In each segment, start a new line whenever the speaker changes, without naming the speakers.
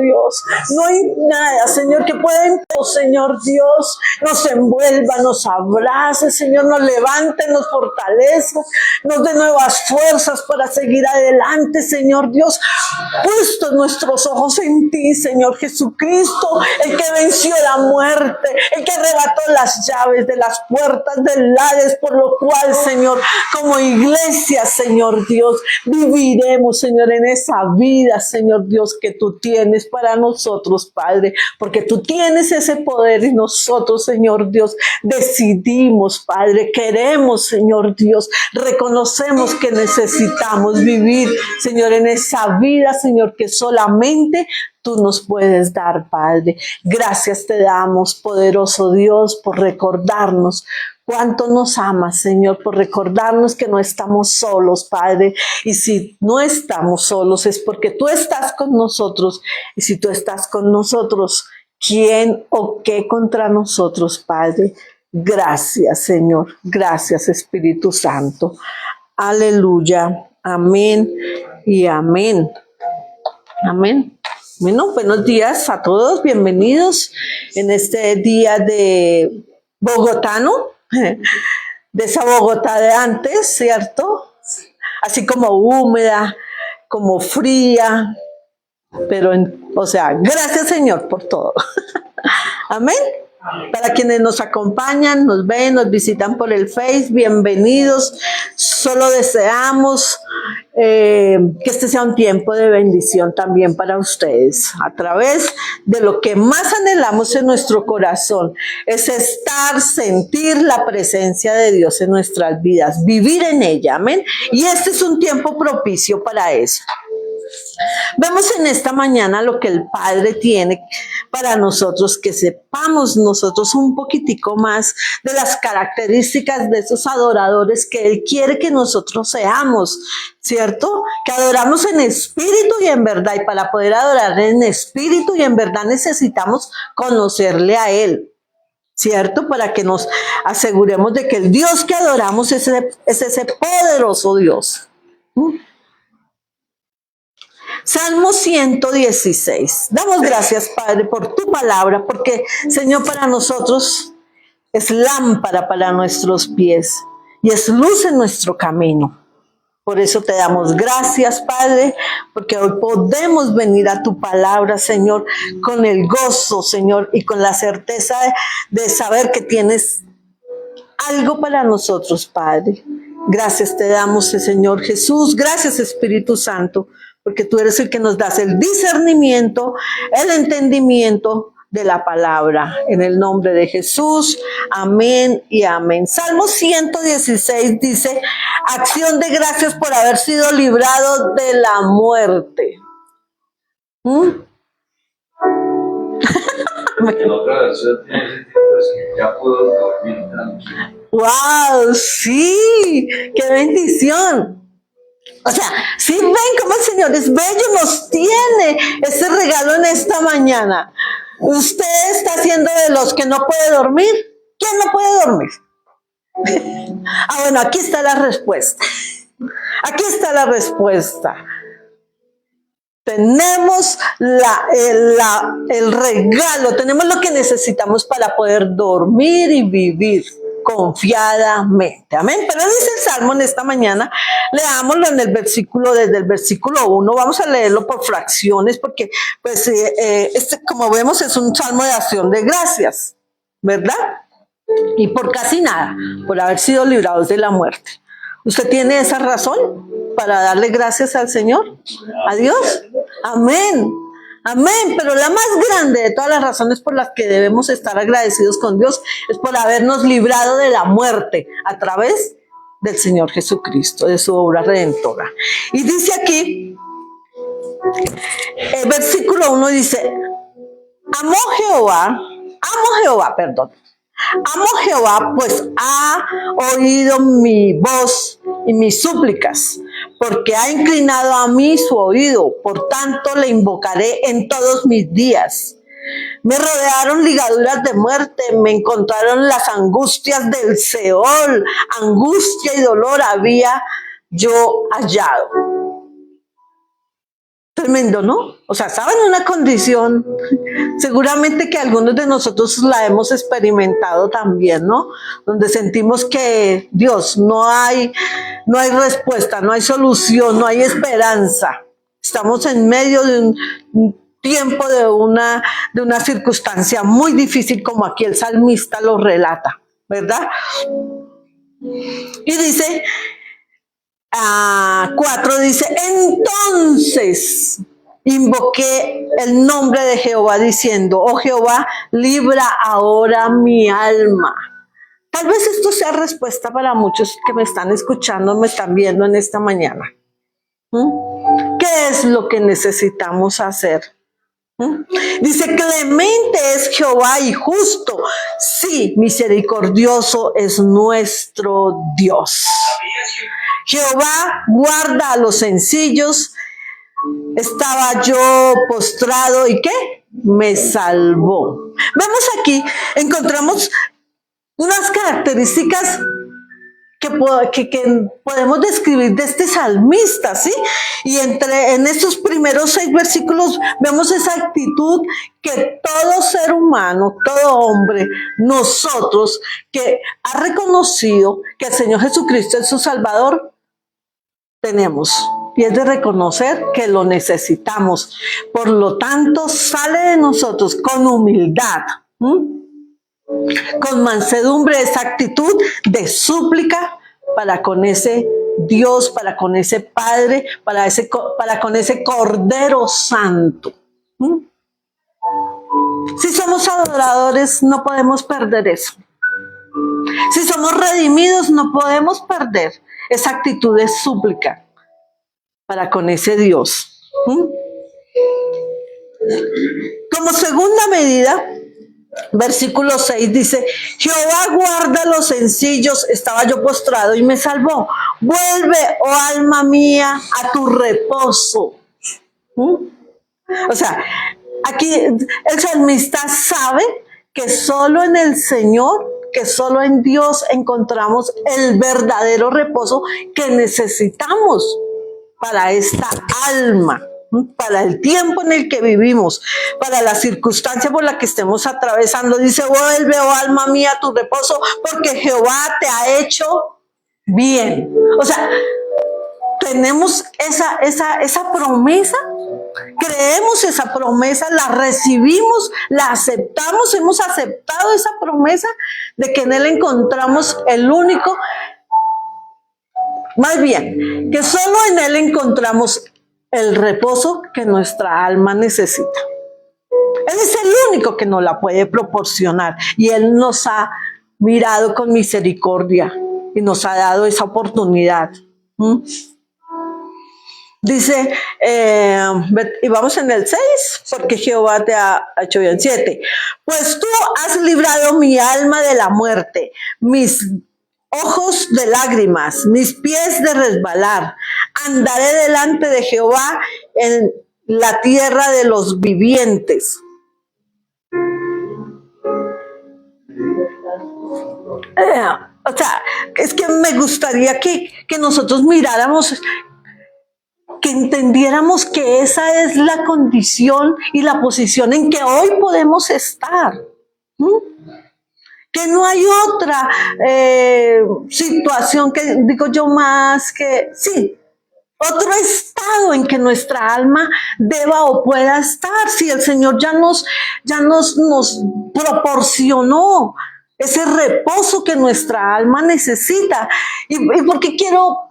Dios. No hay nada, Señor, que pueda, Señor Dios, nos envuelva, nos abrace, Señor, nos levante, nos fortalezca, nos dé nuevas fuerzas para seguir adelante, Señor Dios, puestos nuestros ojos en ti, Señor Jesucristo, el que venció la muerte, el que arrebató las llaves de las puertas del Hades, por lo cual, Señor, como iglesia, Señor Dios, viviremos, Señor, en esa vida, Señor Dios, que tú tienes para nosotros, Padre, porque tú tienes ese poder y nosotros, Señor Dios, decidimos, Padre, queremos, Señor Dios, reconocemos que necesitamos vivir, Señor, en esa vida, Señor, que solamente tú nos puedes dar, Padre. Gracias te damos, poderoso Dios, por recordarnos cuánto nos amas, Señor, por recordarnos que no estamos solos, Padre. Y si no estamos solos es porque tú estás con nosotros. Y si tú estás con nosotros, ¿quién o qué contra nosotros, Padre? Gracias, Señor. Gracias, Espíritu Santo. Aleluya. Amén y amén. Amén. Bueno, buenos días a todos. Bienvenidos en este día de bogotano, de esa Bogotá de antes, ¿cierto? Así como húmeda, como fría, pero, o sea, gracias, Señor, por todo. Amén. Para quienes nos acompañan, nos ven, nos visitan por el Face, bienvenidos. Solo deseamos que este sea un tiempo de bendición también para ustedes, a través de lo que más anhelamos en nuestro corazón, es estar, sentir la presencia de Dios en nuestras vidas, vivir en ella, amén. Y este es un tiempo propicio para eso. Vemos en esta mañana lo que el Padre tiene para nosotros, que sepamos nosotros un poquitico más de las características de esos adoradores que Él quiere que nosotros seamos, ¿cierto? Que adoramos en espíritu y en verdad, y para poder adorar en espíritu y en verdad necesitamos conocerle a Él, ¿cierto? Para que nos aseguremos de que el Dios que adoramos es ese poderoso Dios. Salmo 116. Damos gracias, Padre, por tu palabra, porque, Señor, para nosotros es lámpara para nuestros pies y es luz en nuestro camino. Por eso te damos gracias, Padre, porque hoy podemos venir a tu palabra, Señor, con el gozo, Señor, y con la certeza de saber que tienes algo para nosotros, Padre. Gracias te damos, Señor Jesús. Gracias, Espíritu Santo, porque tú eres el que nos das el discernimiento, el entendimiento de la palabra. En el nombre de Jesús, amén y amén. Salmo 116 dice: acción de gracias por haber sido librado de la muerte.
Ya puedo dormir tranquilo.
¡Wow! ¡Sí! ¡Qué bendición! O sea, si ven cómo el Señor es bello, nos tiene ese regalo en esta mañana. ¿Usted está siendo de los que no puede dormir? ¿Quién no puede dormir? Bueno, aquí está la respuesta. Aquí está la respuesta. Tenemos el regalo, tenemos lo que necesitamos para poder dormir y vivir confiadamente. Amén. Pero dice el Salmo en esta mañana, leámoslo en el versículo, desde el versículo 1, vamos a leerlo por fracciones, porque pues como vemos es un salmo de acción de gracias, ¿verdad? Y por casi nada, por haber sido librados de la muerte. ¿Usted tiene esa razón para darle gracias al Señor? ¿A Dios? Amén. Amén. Pero la más grande de todas las razones por las que debemos estar agradecidos con Dios es por habernos librado de la muerte a través del Señor Jesucristo, de su obra redentora. Y dice aquí, el versículo 1 dice: amo Jehová, pues ha oído mi voz y mis súplicas, porque ha inclinado a mí su oído, por tanto le invocaré en todos mis días. Me rodearon ligaduras de muerte, me encontraron las angustias del Seol, angustia y dolor había yo hallado. Tremendo, ¿no? O sea, estaba en una condición, seguramente que algunos de nosotros la hemos experimentado también, ¿no? Donde sentimos que, Dios, no hay respuesta, no hay solución, no hay esperanza. Estamos en medio de un tiempo, de una circunstancia muy difícil, como aquí el salmista lo relata, ¿verdad? Y dice, 4 dice, entonces invoqué el nombre de Jehová diciendo, oh Jehová, libra ahora mi alma. Tal vez esto sea respuesta para muchos que me están escuchando, me están viendo en esta mañana. ¿Qué es lo que necesitamos hacer? Dice, clemente es Jehová y justo. Sí, misericordioso es nuestro Dios. Jehová guarda a los sencillos. Estaba yo postrado y ¿qué? Me salvó. Vemos aquí, encontramos unas características que podemos describir de este salmista, ¿sí? Y en estos primeros 6 versículos vemos esa actitud que todo ser humano, todo hombre, nosotros, que ha reconocido que el Señor Jesucristo es su Salvador, tenemos. Y es de reconocer que lo necesitamos. Por lo tanto, sale de nosotros con humildad, con mansedumbre, esa actitud de súplica para con ese Dios, para con ese Padre, para con ese Cordero Santo. Si somos adoradores, no podemos perder eso. Si somos redimidos, no podemos perder esa actitud de súplica para con ese Dios. Como segunda medida, versículo 6 dice, Jehová guarda a los sencillos, estaba yo postrado y me salvó. Vuelve, oh alma mía, a tu reposo. O sea, aquí el salmista sabe que solo en el Señor, que solo en Dios encontramos el verdadero reposo que necesitamos para esta alma, para el tiempo en el que vivimos, para la circunstancia por la que estemos atravesando. Dice, vuelve, oh alma mía, a tu reposo, porque Jehová te ha hecho bien. O sea, tenemos esa promesa, creemos esa promesa, la recibimos, la aceptamos, hemos aceptado esa promesa de que en Él encontramos el único, más bien, que solo en Él encontramos el reposo que nuestra alma necesita. Él es el único que nos la puede proporcionar y Él nos ha mirado con misericordia y nos ha dado esa oportunidad. Dice, y vamos en el 6, porque Jehová te ha hecho bien. 7, pues tú has librado mi alma de la muerte, mis ojos de lágrimas, mis pies de resbalar. Andaré delante de Jehová en la tierra de los vivientes. O sea, es que me gustaría que nosotros miráramos, que entendiéramos que esa es la condición y la posición en que hoy podemos estar. Que no hay otra situación que, digo yo, más que, sí, otro estado en que nuestra alma deba o pueda estar. Si el Señor ya nos proporcionó ese reposo que nuestra alma necesita. ¿Y por qué quiero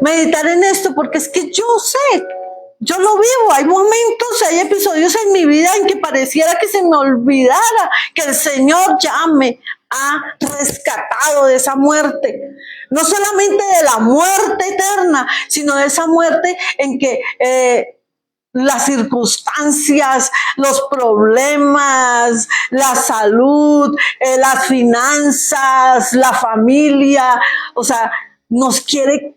meditar en esto? Porque es que yo sé, yo lo vivo. Hay momentos, hay episodios en mi vida en que pareciera que se me olvidara que el Señor ya me ha rescatado de esa muerte. No solamente de la muerte eterna, sino de esa muerte en que las circunstancias, los problemas, la salud, las finanzas, la familia, o sea, nos quiere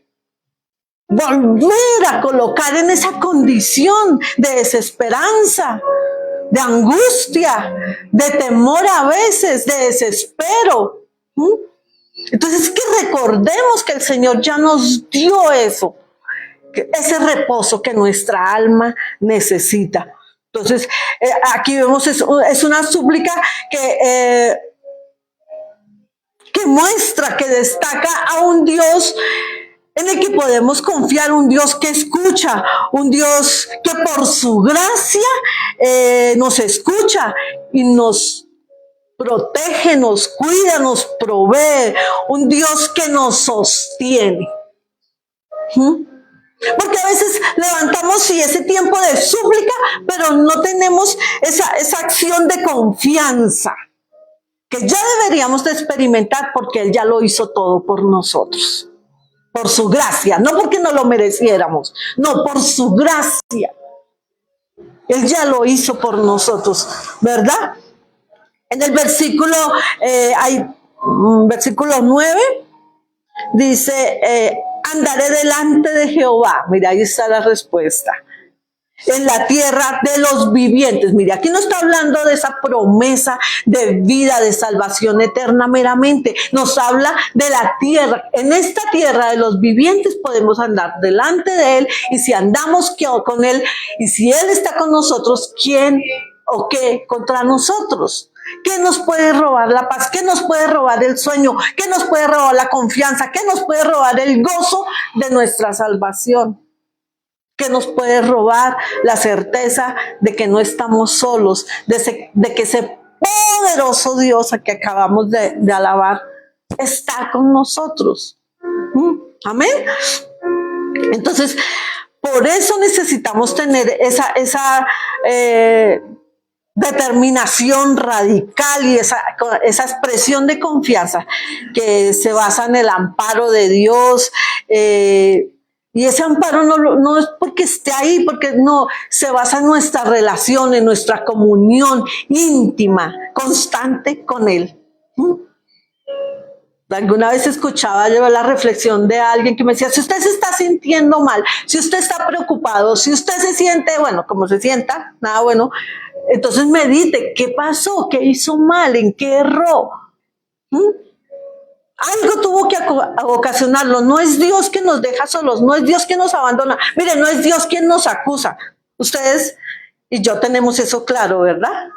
volver a colocar en esa condición de desesperanza, de angustia, de temor a veces, de desespero. Entonces, es que recordemos que el Señor ya nos dio eso. ese reposo que nuestra alma necesita. Entonces, aquí vemos, es una súplica que muestra, que destaca a un Dios en el que podemos confiar, un Dios que escucha, un Dios que por su gracia nos escucha y nos protege, nos cuida, nos provee, un Dios que nos sostiene. Porque a veces levantamos ese tiempo de súplica, pero no tenemos esa acción de confianza que ya deberíamos de experimentar, porque Él ya lo hizo todo por nosotros, por su gracia, no porque no lo mereciéramos, no, por su gracia. Él ya lo hizo por nosotros, ¿verdad? En el versículo, versículo 9, dice, andaré delante de Jehová. Mira, ahí está la respuesta. En la tierra de los vivientes. Mira, aquí no está hablando de esa promesa de vida, de salvación eterna meramente. Nos habla de la tierra. En esta tierra de los vivientes podemos andar delante de Él, y si andamos con Él, y si Él está con nosotros, ¿quién o qué contra nosotros? ¿Qué nos puede robar la paz? ¿Qué nos puede robar el sueño? ¿Qué nos puede robar la confianza? ¿Qué nos puede robar el gozo de nuestra salvación? ¿Qué nos puede robar la certeza de que no estamos solos? De que ese poderoso Dios a que acabamos de alabar está con nosotros. Amén. Entonces, por eso necesitamos tener esa determinación radical y esa expresión de confianza que se basa en el amparo de Dios. Y ese amparo no es porque esté ahí, porque no, se basa en nuestra relación, en nuestra comunión íntima, constante con Él. Alguna vez escuchaba yo la reflexión de alguien que me decía, si usted se está sintiendo mal, si usted está preocupado, si usted se siente, bueno, como se sienta, nada bueno, entonces medite, ¿qué pasó? ¿Qué hizo mal? ¿En qué erró? Algo tuvo que ocasionarlo. No es Dios que nos deja solos, no es Dios que nos abandona. Mire, no es Dios quien nos acusa. Ustedes y yo tenemos eso claro, ¿verdad?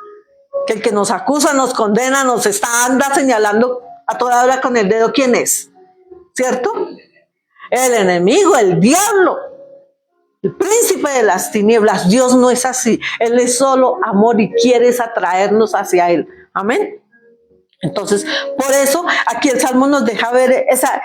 Que el que nos acusa, nos condena, nos anda señalando a toda hora con el dedo, ¿quién es? ¿Cierto? El enemigo, el diablo, el príncipe de las tinieblas. Dios no es así. Él es solo amor y quiere atraernos hacia Él. Amén. Entonces, por eso aquí el Salmo nos deja ver esa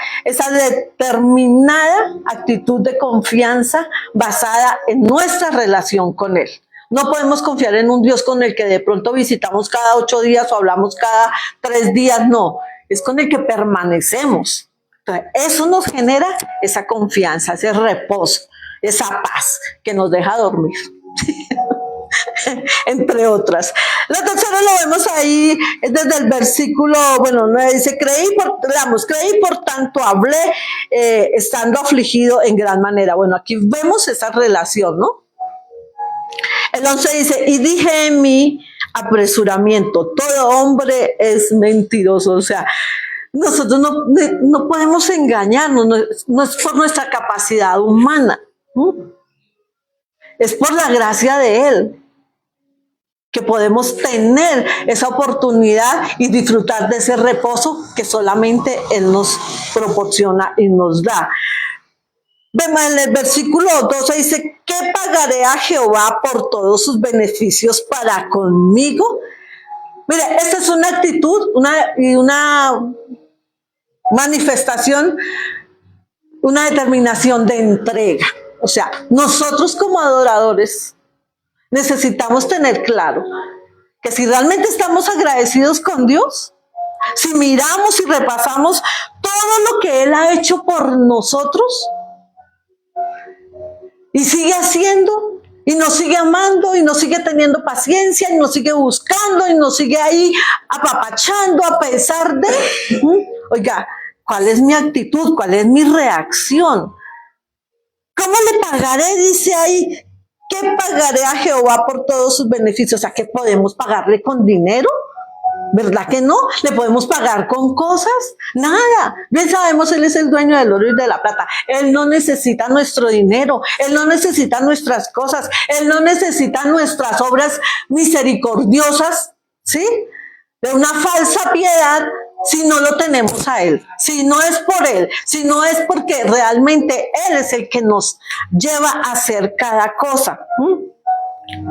determinada actitud de confianza basada en nuestra relación con Él. No podemos confiar en un Dios con el que de pronto visitamos cada 8 días o hablamos cada 3 días, no, es con el que permanecemos. Entonces, eso nos genera esa confianza, ese reposo, esa paz que nos deja dormir. Entre otras. La tercera lo vemos ahí desde el versículo, bueno, dice, creí por tanto hablé, estando afligido en gran manera. Bueno, aquí vemos esa relación, ¿no? El 11 dice, y dije en mi apresuramiento, todo hombre es mentiroso. O sea, nosotros no podemos engañarnos, no es por nuestra capacidad humana, es por la gracia de Él que podemos tener esa oportunidad y disfrutar de ese reposo que solamente Él nos proporciona y nos da. Vemos en el versículo 12 dice, ¿qué pagaré a Jehová por todos sus beneficios para conmigo? Mira, esta es una actitud, una manifestación, una determinación de entrega. O sea, nosotros como adoradores necesitamos tener claro que si realmente estamos agradecidos con Dios, si miramos y repasamos todo lo que Él ha hecho por nosotros y sigue haciendo y nos sigue amando y nos sigue teniendo paciencia y nos sigue buscando y nos sigue ahí apapachando a pesar de, oiga, ¿cuál es mi actitud? ¿Cuál es mi reacción? ¿Cómo le pagaré? Dice ahí, ¿qué pagaré a Jehová por todos sus beneficios? O sea, ¿qué podemos pagarle con dinero? ¿Verdad que no? ¿Le podemos pagar con cosas? Nada. Bien sabemos, Él es el dueño del oro y de la plata. Él no necesita nuestro dinero. Él no necesita nuestras cosas. Él no necesita nuestras obras misericordiosas, ¿sí? De una falsa piedad, si no lo tenemos a Él. Si no es por Él. Si no es porque realmente Él es el que nos lleva a hacer cada cosa.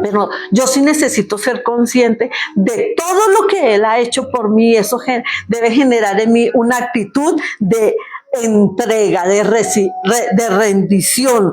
Pero yo sí necesito ser consciente de todo lo que Él ha hecho por mí. Eso debe generar en mí una actitud de entrega, de rendición.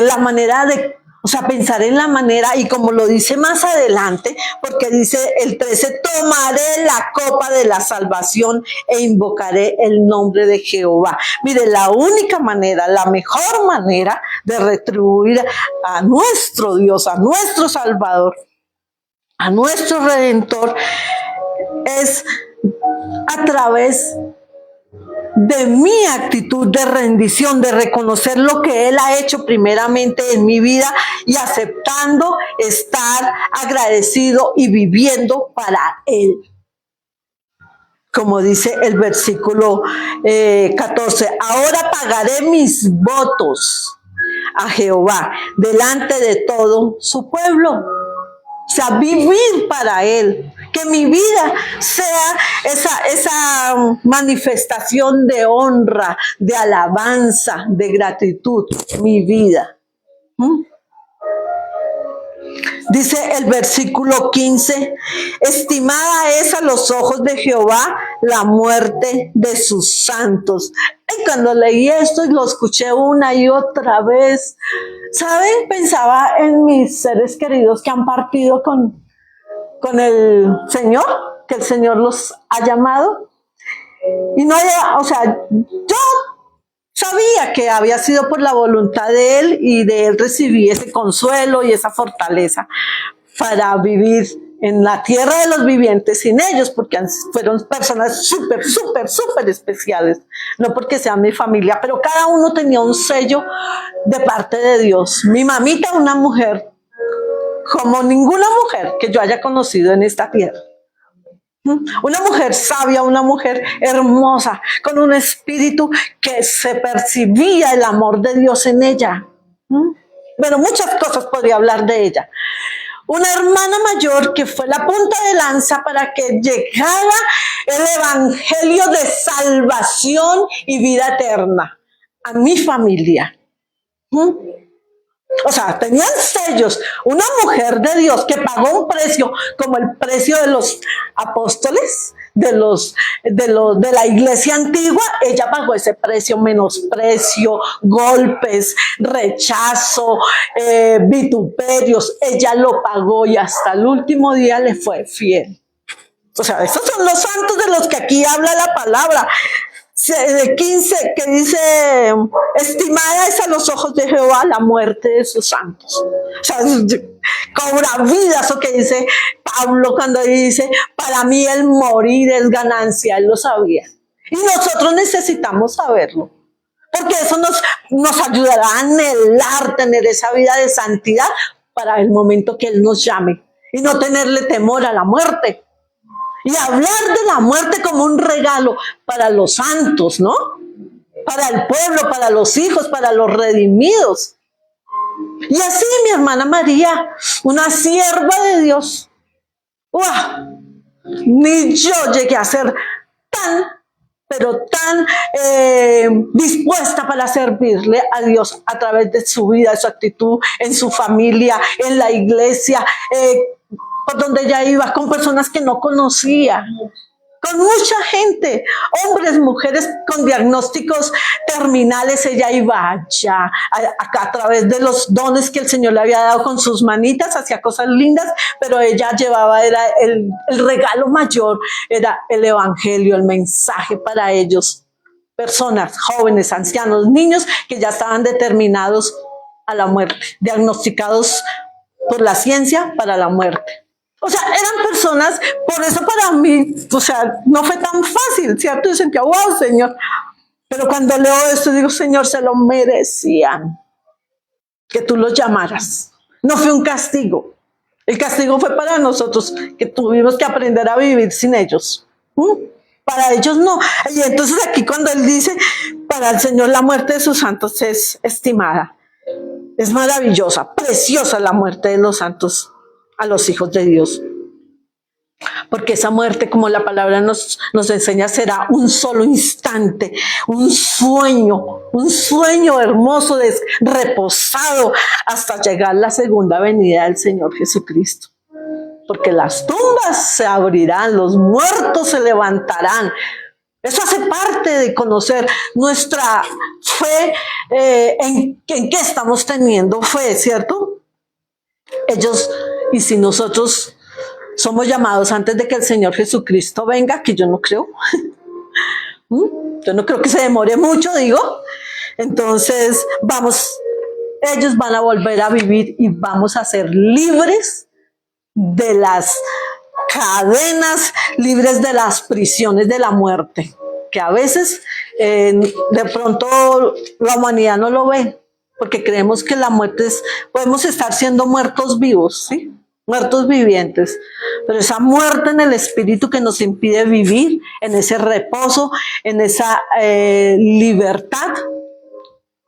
La manera de, o sea, pensar en la manera, y como lo dice más adelante, porque dice el 13, tomaré la copa de la salvación e invocaré el nombre de Jehová. Mire, la única manera, la mejor manera de retribuir a nuestro Dios, a nuestro Salvador, a nuestro Redentor, es a través de mi actitud de rendición, de reconocer lo que Él ha hecho primeramente en mi vida y aceptando estar agradecido y viviendo para Él. Como dice el versículo 14, ahora pagaré mis votos a Jehová delante de todo su pueblo. O sea, vivir para Él. Que mi vida sea esa manifestación de honra, de alabanza, de gratitud. Mi vida. Dice el versículo 15, estimada es a los ojos de Jehová la muerte de sus santos. Y cuando leí esto y lo escuché una y otra vez, ¿saben? Pensaba en mis seres queridos que han partido con el Señor, que el Señor los ha llamado. Y no haya, o sea, yo sabía que había sido por la voluntad de Él y de Él recibí ese consuelo y esa fortaleza para vivir en la tierra de los vivientes sin ellos, porque fueron personas súper especiales, no porque sean mi familia, pero cada uno tenía un sello de parte de Dios. Mi mamita, una mujer como ninguna mujer que yo haya conocido en esta tierra. Una mujer sabia, una mujer hermosa, con un espíritu que se percibía el amor de Dios en ella. Pero muchas cosas podría hablar de ella. Una hermana mayor que fue la punta de lanza para que llegara el evangelio de salvación y vida eterna a mi familia. O sea, tenían sellos. Una mujer de Dios que pagó un precio como el precio de los apóstoles, de la iglesia antigua. Ella pagó ese precio: menosprecio, golpes, rechazo, vituperios. Ella lo pagó y hasta el último día le fue fiel. O sea, esos son los santos de los que aquí habla la palabra. De 15, que dice, estimada es a los ojos de Jehová la muerte de sus santos. O sea, cobra vida, eso que dice Pablo cuando dice, para mí el morir es ganancia. Él lo sabía. Y nosotros necesitamos saberlo, porque eso nos ayudará a anhelar tener esa vida de santidad para el momento que Él nos llame y no tenerle temor a la muerte. Y hablar de la muerte como un regalo para los santos, ¿no? Para el pueblo, para los hijos, para los redimidos. Y así mi hermana María, una sierva de Dios, ¡uah! Ni yo llegué a ser pero tan dispuesta para servirle a Dios a través de su vida, de su actitud, en su familia, en la iglesia, por donde ella iba, con personas que no conocía, con mucha gente, hombres, mujeres con diagnósticos terminales. Ella iba allá, a través de los dones que el Señor le había dado con sus manitas, hacía cosas lindas, pero ella llevaba, era el regalo mayor, era el evangelio, el mensaje para ellos, personas, jóvenes, ancianos, niños que ya estaban determinados a la muerte, diagnosticados por la ciencia para la muerte. O sea, eran personas, por eso para mí, o sea, no fue tan fácil, ¿cierto? Yo sentía, wow, Señor. Pero cuando leo esto, digo, Señor, se lo merecían que tú los llamaras. No fue un castigo. El castigo fue para nosotros, que tuvimos que aprender a vivir sin ellos. Para ellos no. Y entonces aquí cuando él dice, para el Señor la muerte de sus santos es estimada, es maravillosa, preciosa la muerte de los santos a los hijos de Dios. Porque esa muerte, como la palabra nos enseña, será un solo instante, un sueño hermoso, reposado, hasta llegar la segunda venida del Señor Jesucristo. Porque las tumbas se abrirán, los muertos se levantarán. Eso hace parte de conocer nuestra fe, en qué estamos teniendo fe, ¿cierto? Ellos, y si nosotros somos llamados antes de que el Señor Jesucristo venga, que yo no creo. Yo no creo que se demore mucho, digo. Entonces, ellos van a volver a vivir y vamos a ser libres de las cadenas, libres de las prisiones de la muerte, que a veces de pronto la humanidad no lo ve, porque creemos que la muerte podemos estar siendo muertos vivos, ¿sí? Muertos vivientes, pero esa muerte en el espíritu que nos impide vivir en ese reposo, en esa libertad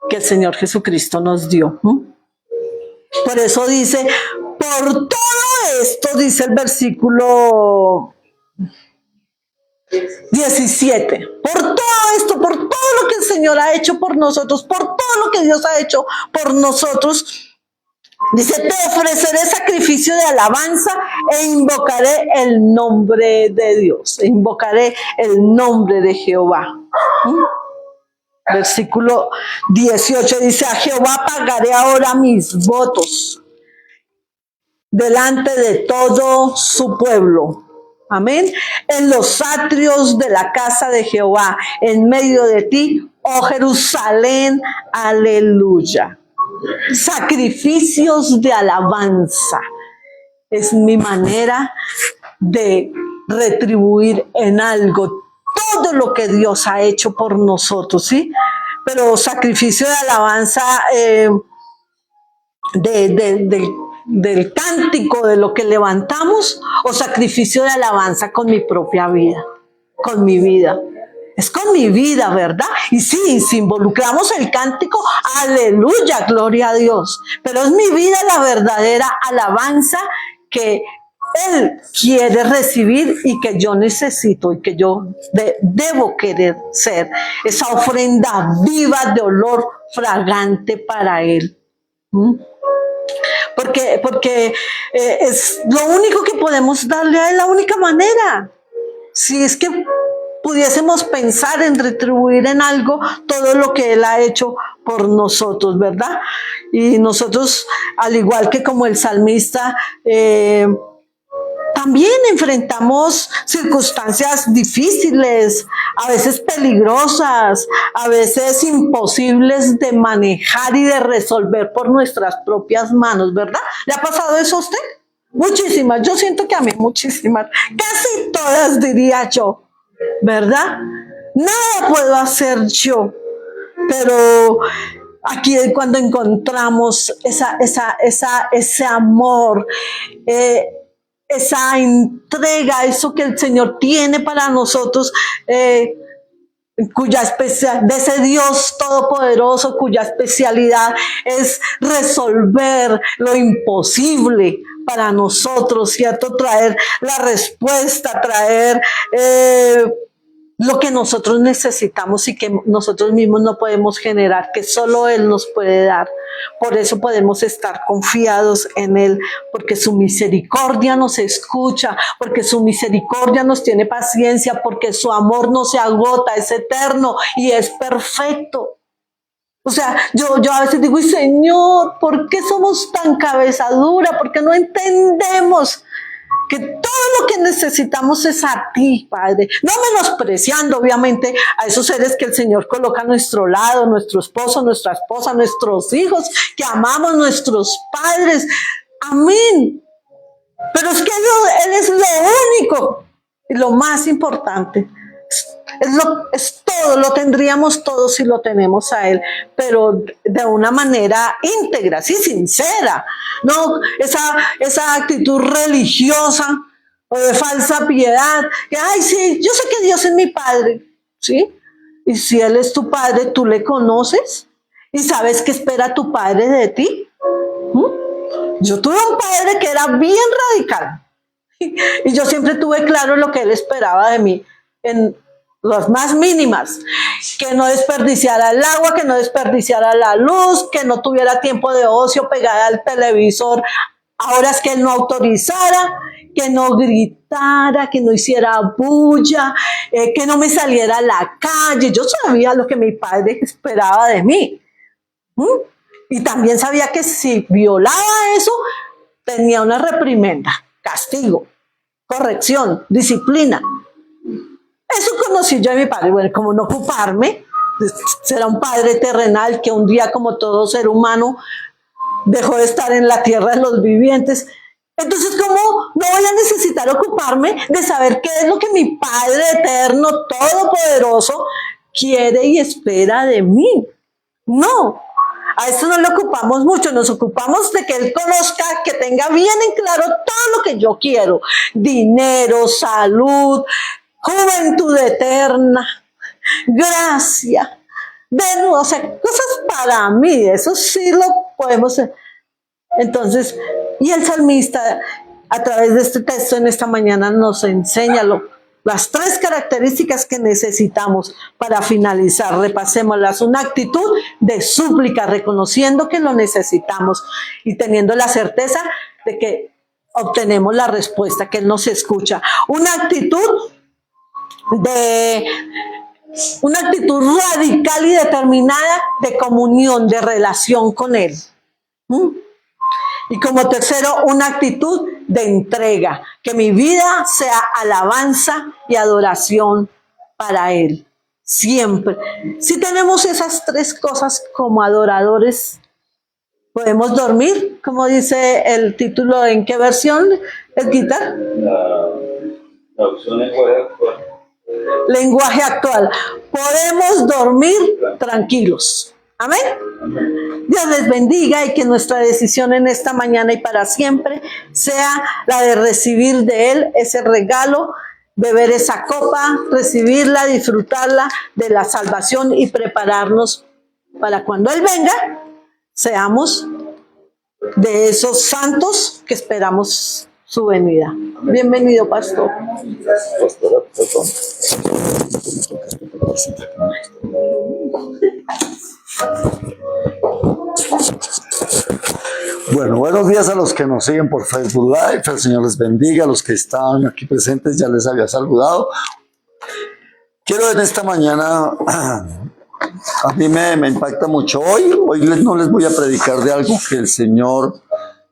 que el Señor Jesucristo nos dio. Por eso dice, por todo esto, dice el versículo 17, por todo esto, por todo lo que el Señor ha hecho por nosotros, por todo lo que Dios ha hecho por nosotros, dice, te ofreceré sacrificio de alabanza e invocaré el nombre de Dios, invocaré el nombre de Jehová. Versículo 18 dice, a Jehová pagaré ahora mis votos delante de todo su pueblo. Amén. En los atrios de la casa de Jehová, en medio de ti, oh Jerusalén, aleluya. Sacrificios de alabanza es mi manera de retribuir en algo todo lo que Dios ha hecho por nosotros, ¿sí? Pero sacrificio de alabanza del cántico, de lo que levantamos, o sacrificio de alabanza con mi propia vida, con mi vida. Es con mi vida, ¿verdad? Y sí, si involucramos el cántico, aleluya, gloria a Dios. Pero es mi vida la verdadera alabanza que Él quiere recibir y que yo necesito y que yo debo querer ser. Esa ofrenda viva de olor fragante para Él. Porque es lo único que podemos darle a Él, la única manera. Si es que pudiésemos pensar en retribuir en algo todo lo que Él ha hecho por nosotros, ¿verdad? Y nosotros, al igual que como el salmista, también enfrentamos circunstancias difíciles, a veces peligrosas, a veces imposibles de manejar y de resolver por nuestras propias manos, ¿verdad? ¿Le ha pasado eso a usted? Muchísimas, yo siento que a mí muchísimas, casi todas diría yo, ¿verdad? Nada puedo hacer yo, pero aquí es cuando encontramos ese amor, esa entrega, eso que el Señor tiene para nosotros, de ese Dios todopoderoso, cuya especialidad es resolver lo imposible para nosotros, ¿cierto? Traer la respuesta, traer lo que nosotros necesitamos y que nosotros mismos no podemos generar, que solo Él nos puede dar. Por eso podemos estar confiados en Él, porque su misericordia nos escucha, porque su misericordia nos tiene paciencia, porque su amor no se agota, es eterno y es perfecto. O sea, yo a veces digo, Señor, ¿por qué somos tan cabeza dura? ¿Por qué no entendemos que todo lo que necesitamos es a ti, Padre? No menospreciando, obviamente, a esos seres que el Señor coloca a nuestro lado, nuestro esposo, nuestra esposa, nuestros hijos, que amamos, nuestros padres. Amén. Pero es que Él es lo único y lo más importante. Es todo todo, lo tendríamos todo si lo tenemos a Él, pero de una manera íntegra, sí, sincera, no esa actitud religiosa o de falsa piedad, que, ay, sí, yo sé que Dios es mi Padre, ¿sí? Y si Él es tu Padre, ¿tú le conoces? ¿Y sabes qué espera tu Padre de ti? Yo tuve un padre que era bien radical y yo siempre tuve claro lo que él esperaba de mí en las más mínimas, que no desperdiciara el agua, que no desperdiciara la luz, que no tuviera tiempo de ocio pegada al televisor a horas que él no autorizara, que no gritara, que no hiciera bulla, que no me saliera a la calle. Yo sabía lo que mi padre esperaba de mí. Y también sabía que si violaba eso, tenía una reprimenda, castigo, corrección, disciplina. Eso conocí yo a mi padre. Bueno, como no ocuparme, será un padre terrenal que un día, como todo ser humano, dejó de estar en la tierra de los vivientes. Entonces, ¿cómo no voy a necesitar ocuparme de saber qué es lo que mi Padre eterno, todopoderoso, quiere y espera de mí? No. A esto no le ocupamos mucho, nos ocupamos de que Él conozca, que tenga bien en claro todo lo que yo quiero. Dinero, salud, juventud eterna, gracia, o sea, cosas para mí, eso sí lo podemos hacer. Entonces, y el salmista, a través de este texto en esta mañana, nos enseña las 3 características que necesitamos para finalizar. Repasémoslas. Una actitud de súplica, reconociendo que lo necesitamos y teniendo la certeza de que obtenemos la respuesta, que Él nos escucha. Una actitud radical y determinada de comunión, de relación con Él. Y como tercero, una actitud de entrega, que mi vida sea alabanza y adoración para Él, siempre. Si tenemos esas 3 cosas como adoradores, podemos dormir, como dice el título. ¿En qué versión es, Guitar?
La opción es actual.
Lenguaje actual. Podemos dormir tranquilos. Amén. Dios les bendiga y que nuestra decisión en esta mañana y para siempre sea la de recibir de Él ese regalo, beber esa copa, recibirla, disfrutarla de la salvación y prepararnos para cuando Él venga, seamos de esos santos que esperamos su venida. Bienvenido, pastor.
Pastora, perdón. Bueno, buenos días a los que nos siguen por Facebook Live. El Señor les bendiga. A los que estaban aquí presentes ya les había saludado. Quiero en esta mañana, a mí me impacta mucho. Hoy no les voy a predicar de algo que el Señor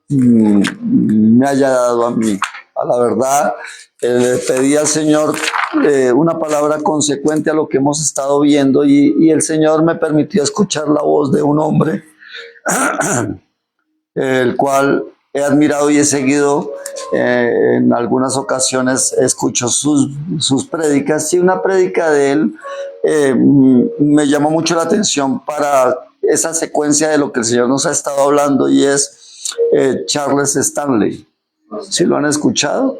me haya dado a mí. A la verdad, le pedí al Señor una palabra consecuente a lo que hemos estado viendo y el Señor me permitió escuchar la voz de un hombre el cual he admirado y he seguido. En algunas ocasiones escucho sus prédicas y una prédica de él me llamó mucho la atención para esa secuencia de lo que el Señor nos ha estado hablando, y es Charles Stanley. ¿Sí lo han escuchado?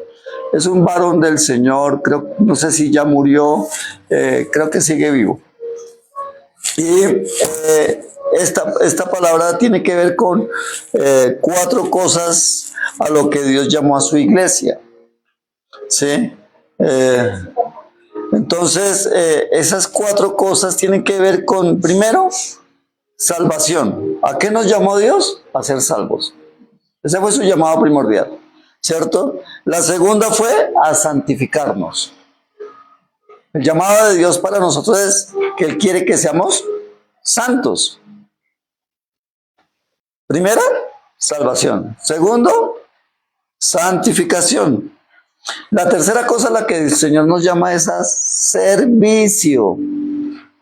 Es un varón del Señor, no sé si ya murió, creo que sigue vivo. Y esta palabra tiene que ver con 4 cosas a lo que Dios llamó a su iglesia. ¿Sí? Entonces, esas 4 cosas tienen que ver con, primero, salvación. ¿A qué nos llamó Dios? A ser salvos. Ese fue su llamado primordial, ¿cierto? La segunda fue a santificarnos. El llamado de Dios para nosotros es que Él quiere que seamos santos. Primera, salvación. Segundo, santificación. La tercera cosa a la que el Señor nos llama es a servicio.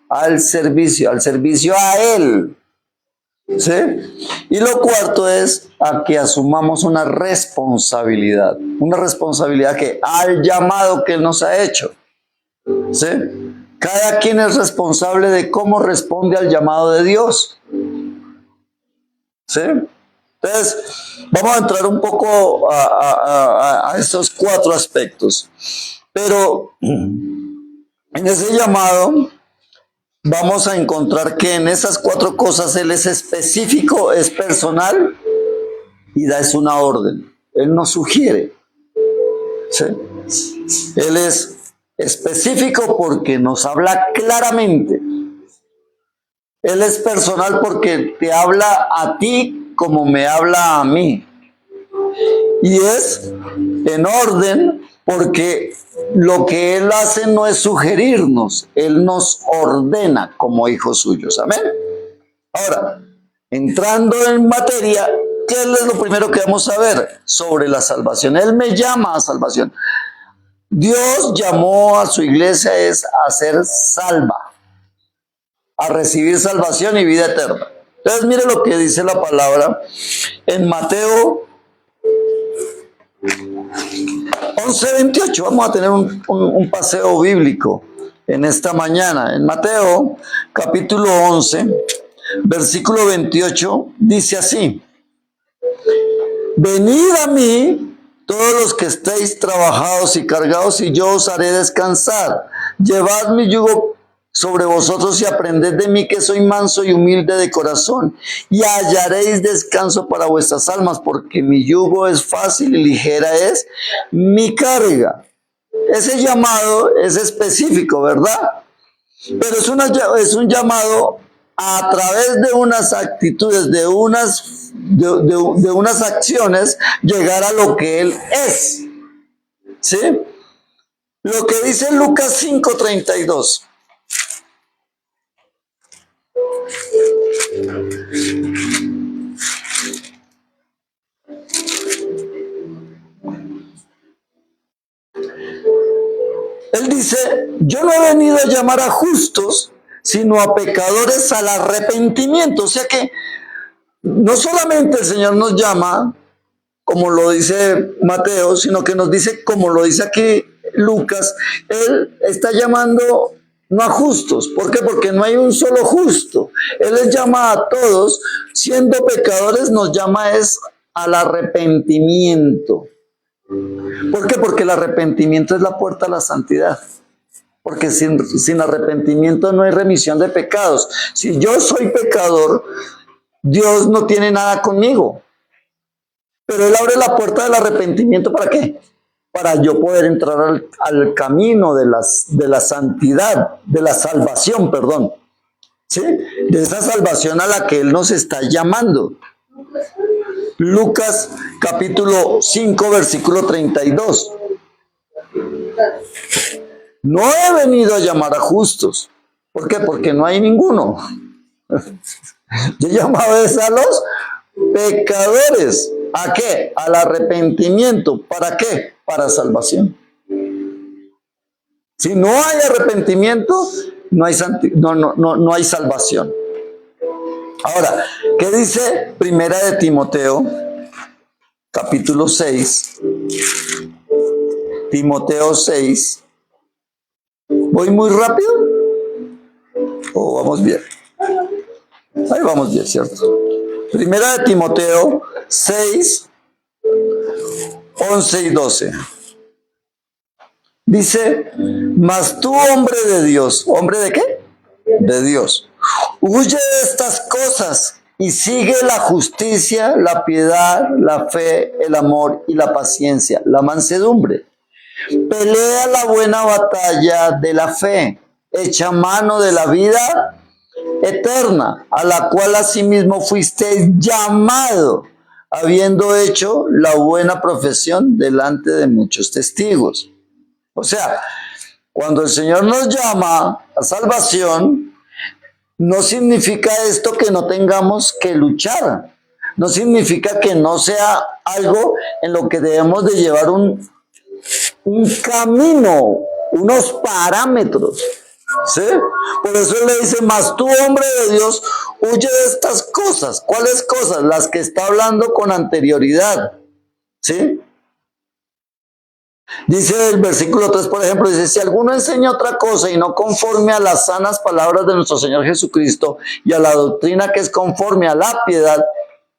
Al servicio a Él. ¿Sí? Y lo cuarto es a que asumamos una responsabilidad. Una responsabilidad que al llamado que Él nos ha hecho. ¿Sí? Cada quien es responsable de cómo responde al llamado de Dios. ¿Sí? Entonces, vamos a entrar un poco a esos 4 aspectos. Pero en ese llamado vamos a encontrar que en esas 4 cosas Él es específico, es personal y es una orden. Él nos sugiere. ¿Sí? Él es específico porque nos habla claramente. Él es personal porque te habla a ti como me habla a mí. Y es en orden porque lo que Él hace no es sugerirnos, Él nos ordena como hijos suyos. Amén. Ahora, entrando en materia, ¿qué es lo primero que vamos a ver sobre la salvación? Él me llama a salvación. Dios llamó a su iglesia es a ser salva, a recibir salvación y vida eterna. Entonces mire lo que dice la palabra en Mateo 11:28. Vamos a tener un paseo bíblico en esta mañana. En Mateo capítulo 11, versículo 28, dice así: venid a mí todos los que estéis trabajados y cargados, y yo os haré descansar. Llevad mi yugo sobre vosotros y aprended de mí, que soy manso y humilde de corazón, y hallaréis descanso para vuestras almas, porque mi yugo es fácil y ligera es mi carga. Ese llamado es específico, ¿verdad? Pero es un llamado a través de unas actitudes, de unas acciones, llegar a lo que Él es. ¿Sí? Lo que dice Lucas 5:32. Él dice: yo no he venido a llamar a justos, sino a pecadores al arrepentimiento. O sea que no solamente el Señor nos llama, como lo dice Mateo, sino que nos dice, como lo dice aquí Lucas, Él está llamando no a justos. ¿Por qué? Porque no hay un solo justo. Él les llama a todos, siendo pecadores, nos llama es al arrepentimiento. ¿Por qué? Porque el arrepentimiento es la puerta a la santidad. Porque sin arrepentimiento no hay remisión de pecados. Si yo soy pecador, Dios no tiene nada conmigo. Pero Él abre la puerta del arrepentimiento, ¿para qué? Para yo poder entrar al camino de la santidad, de la salvación, perdón. ¿Sí? De esa salvación a la que Él nos está llamando. Lucas capítulo 5, versículo 32. No he venido a llamar a justos. ¿Por qué? Porque no hay ninguno. Yo he llamado a los pecadores. ¿A qué? Al arrepentimiento. ¿Para qué? Para salvación. Si no hay arrepentimiento, no hay salvación. Ahora, ¿qué dice Primera de Timoteo, capítulo 6? Timoteo 6. ¿Voy muy rápido? ¿O vamos bien? Ahí vamos bien, ¿cierto? Primera de Timoteo 6, 11 y 12. Dice: mas tú, hombre de Dios. ¿Hombre de qué? De Dios. Huye de estas cosas y sigue la justicia, la piedad, la fe, el amor y la paciencia, la mansedumbre. Pelea la buena batalla de la fe, echa mano de la vida eterna, a la cual asimismo fuisteis llamado, habiendo hecho la buena profesión delante de muchos testigos. O sea, cuando el Señor nos llama a salvación, no significa esto que no tengamos que luchar. No significa que no sea algo en lo que debemos de llevar un camino, unos parámetros. ¿Sí? Por eso él le dice: mas tú, hombre de Dios, huye de estas cosas. ¿Cuáles cosas? Las que está hablando con anterioridad. ¿Sí? Dice el versículo 3, por ejemplo, dice, si alguno enseña otra cosa y no conforme a las sanas palabras de nuestro Señor Jesucristo y a la doctrina que es conforme a la piedad,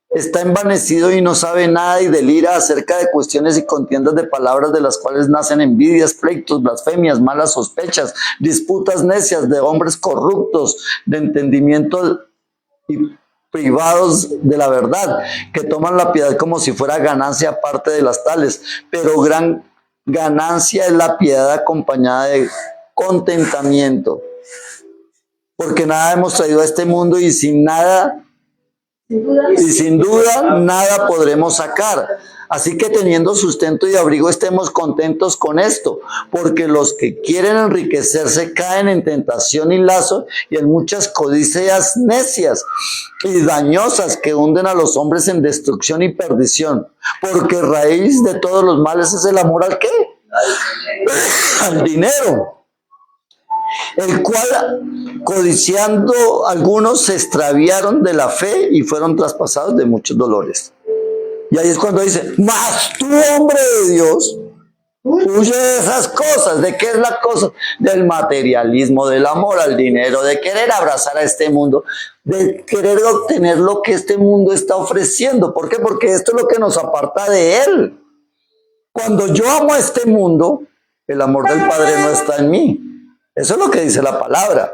está envanecido y no sabe nada y delira acerca de cuestiones y contiendas de palabras de las cuales nacen envidias, pleitos, blasfemias, malas sospechas, disputas necias de hombres corruptos de entendimiento y privados de la verdad, que toman la piedad como si fuera ganancia aparte de las tales, pero gran ganancia es la piedad acompañada de contentamiento, porque nada hemos traído a este mundo y sin duda nada podremos sacar. Así que teniendo sustento y abrigo estemos contentos con esto, porque los que quieren enriquecerse caen en tentación y lazo y en muchas codicias necias y dañosas que hunden a los hombres en destrucción y perdición, porque raíz de todos los males es el amor ¿al qué? Al dinero, el cual codiciando algunos se extraviaron de la fe y fueron traspasados de muchos dolores. Y ahí es cuando dice, mas tú, hombre de Dios, huye de esas cosas. ¿De qué es la cosa? Del materialismo, del amor al dinero, de querer abrazar a este mundo, de querer obtener lo que este mundo está ofreciendo. ¿Por qué? Porque esto es lo que nos aparta de él. Cuando yo amo a este mundo, el amor del Padre no está en mí. Eso es lo que dice la palabra.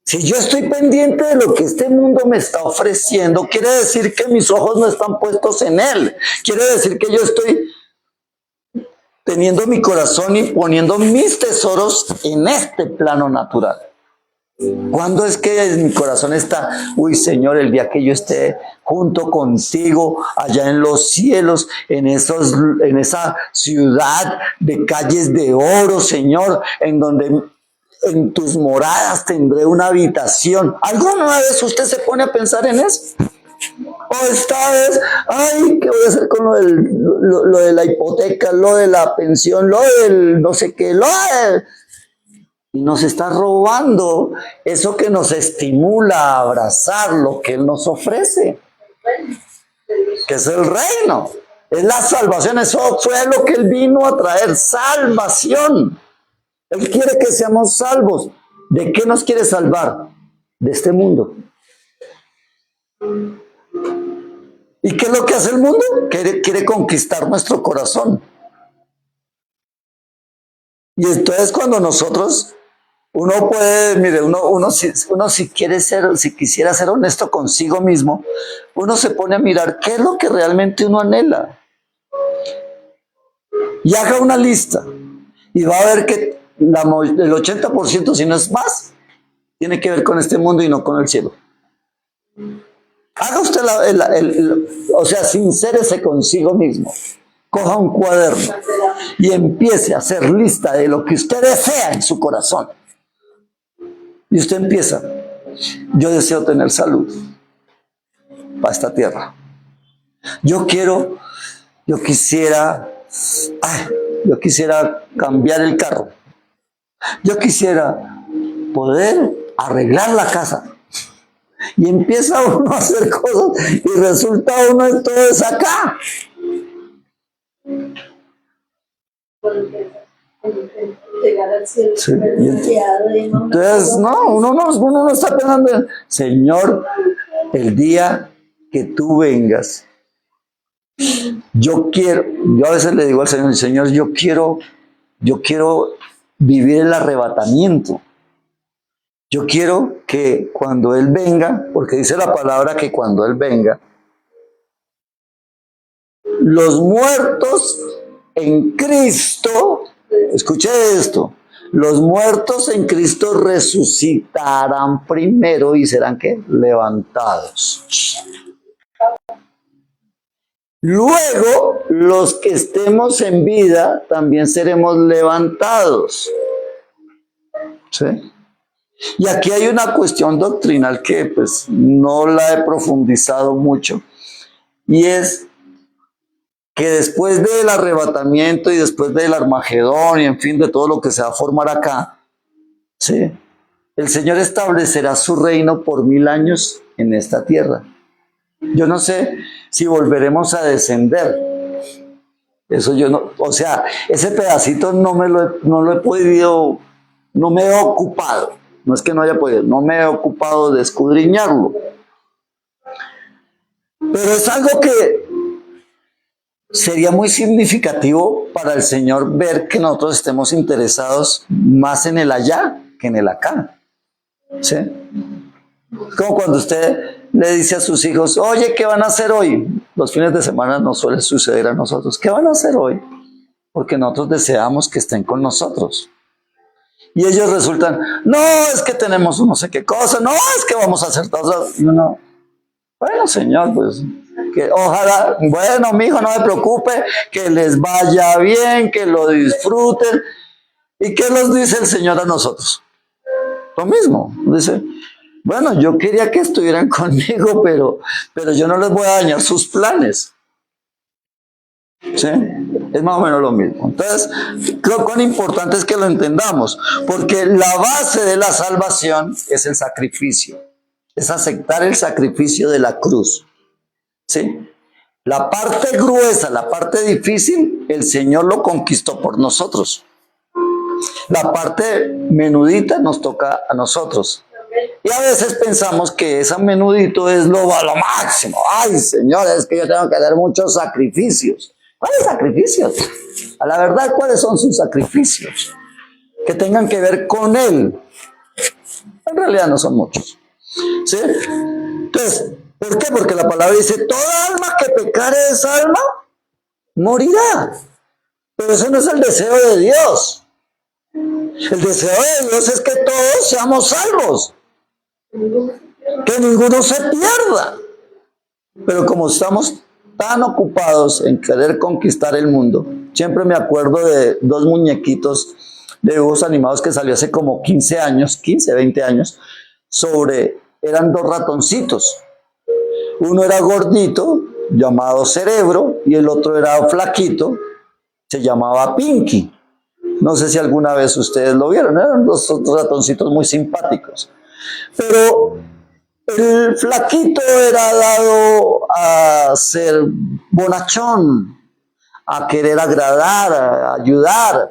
Si yo estoy pendiente de lo que este mundo me está ofreciendo, quiere decir que mis ojos no están puestos en él. Quiere decir que yo estoy teniendo mi corazón y poniendo mis tesoros en este plano natural. ¿Cuándo es que mi corazón está? Uy, Señor, el día que yo esté junto contigo allá en los cielos, en esa ciudad de calles de oro, Señor, en donde en tus moradas tendré una habitación. ¿Alguna vez usted se pone a pensar en eso? O esta vez, ay, ¿qué voy a hacer con lo de la hipoteca, lo de la pensión, lo del no sé qué, y nos está robando eso que nos estimula a abrazar lo que Él nos ofrece, que es el reino, es la salvación. Eso fue lo que Él vino a traer, salvación. Él quiere que seamos salvos. ¿De qué nos quiere salvar? De este mundo. ¿Y qué es lo que hace el mundo? Quiere conquistar nuestro corazón. Y entonces cuando nosotros, uno puede, mire, uno si quisiera ser honesto consigo mismo, uno se pone a mirar qué es lo que realmente uno anhela. Y haga una lista. Y va a ver que el 80%, si no es más, tiene que ver con este mundo y no con el cielo. Haga usted o sea, sincérese consigo mismo. Coja un cuaderno y empiece a hacer lista de lo que usted desea en su corazón. Y usted empieza. Yo deseo tener salud para esta tierra. Yo quisiera cambiar el carro. Yo quisiera poder arreglar la casa. Y empieza uno a hacer cosas y resulta uno en todo es acá.
Llegar al cielo.
Sí. Entonces, uno no está pensando en, Señor, el día que tú vengas, yo a veces le digo al Señor, yo quiero vivir el arrebatamiento. Yo quiero que cuando Él venga, porque dice la palabra que cuando Él venga, los muertos en Cristo, escuche esto, los muertos en Cristo resucitarán primero y serán ¿qué? Levantados. Luego, los que estemos en vida también seremos levantados. ¿Sí? Y aquí hay una cuestión doctrinal que pues no la he profundizado mucho, y es que después del arrebatamiento y después del Armagedón y en fin de todo lo que se va a formar acá, ¿sí? El Señor establecerá su reino por 1000 años en esta tierra. Yo no sé si volveremos a descender, Eso yo no, o sea, ese pedacito no lo he podido, no me he ocupado. No es que no haya podido, no me he ocupado de escudriñarlo. Pero es algo que sería muy significativo para el Señor ver que nosotros estemos interesados más en el allá que en el acá. ¿Sí? Como cuando usted le dice a sus hijos, oye, ¿qué van a hacer hoy? Los fines de semana nos suele suceder a nosotros. ¿Qué van a hacer hoy? Porque nosotros deseamos que estén con nosotros. Y ellos resultan, no, es que tenemos no sé qué cosa, no, es que vamos a hacer todo. Y uno, bueno, Señor, pues, que ojalá, bueno, mijo, no me preocupe, que les vaya bien, que lo disfruten. ¿Y qué nos dice el Señor a nosotros? Lo mismo, dice, bueno, yo quería que estuvieran conmigo, pero yo no les voy a dañar sus planes. ¿Sí? Es más o menos lo mismo. Entonces, creo cuán importante es que lo entendamos, porque la base de la salvación es el sacrificio, es aceptar el sacrificio de la cruz. ¿Sí? La parte gruesa, la parte difícil, el Señor lo conquistó por nosotros. La parte menudita nos toca a nosotros. Y a veces pensamos que ese menudito es lo máximo. Ay, Señor, es que yo tengo que hacer muchos sacrificios. ¿Cuáles sacrificios? A la verdad, ¿cuáles son sus sacrificios? Que tengan que ver con Él. En realidad no son muchos. ¿Sí? Entonces, ¿por qué? Porque la palabra dice, toda alma que pecare de esa alma, morirá. Pero eso no es el deseo de Dios. El deseo de Dios es que todos seamos salvos. Que ninguno se pierda. Pero como estamos tan ocupados en querer conquistar el mundo, siempre me acuerdo de dos muñequitos de dibujos animados que salió hace como 15 años, 15, 20 años, eran dos ratoncitos. Uno era gordito, llamado Cerebro, y el otro era flaquito, se llamaba Pinky. No sé si alguna vez ustedes lo vieron, eran dos ratoncitos muy simpáticos. Pero el flaquito era dado a ser bonachón, a querer agradar, a ayudar.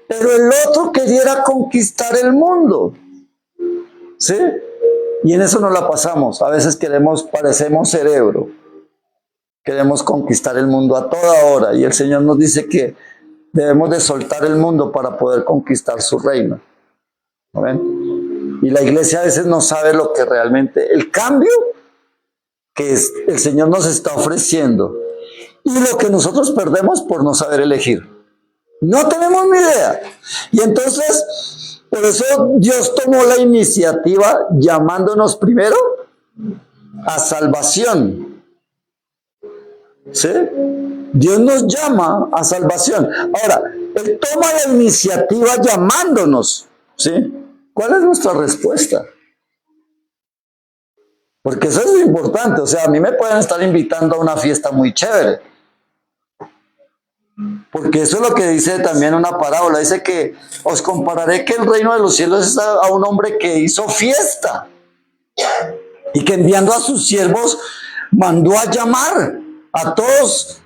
Pero el otro quería conquistar el mundo. ¿Sí? Y en eso nos la pasamos. A veces parecemos Cerebro. Queremos conquistar el mundo a toda hora. Y el Señor nos dice que debemos de soltar el mundo para poder conquistar su reino. ¿Ven? Y la iglesia a veces no sabe lo que realmente, el cambio que el Señor nos está ofreciendo y lo que nosotros perdemos por no saber elegir. No tenemos ni idea. Y entonces, por eso Dios tomó la iniciativa llamándonos primero a salvación. ¿Sí? Dios nos llama a salvación. Ahora, Él toma la iniciativa llamándonos. ¿Sí? ¿Cuál es nuestra respuesta? Porque eso es lo importante. O sea, a mí me pueden estar invitando a una fiesta muy chévere. Porque eso es lo que dice también una parábola. Dice que os compararé que el reino de los cielos es a un hombre que hizo fiesta. Y que enviando a sus siervos mandó a llamar a todos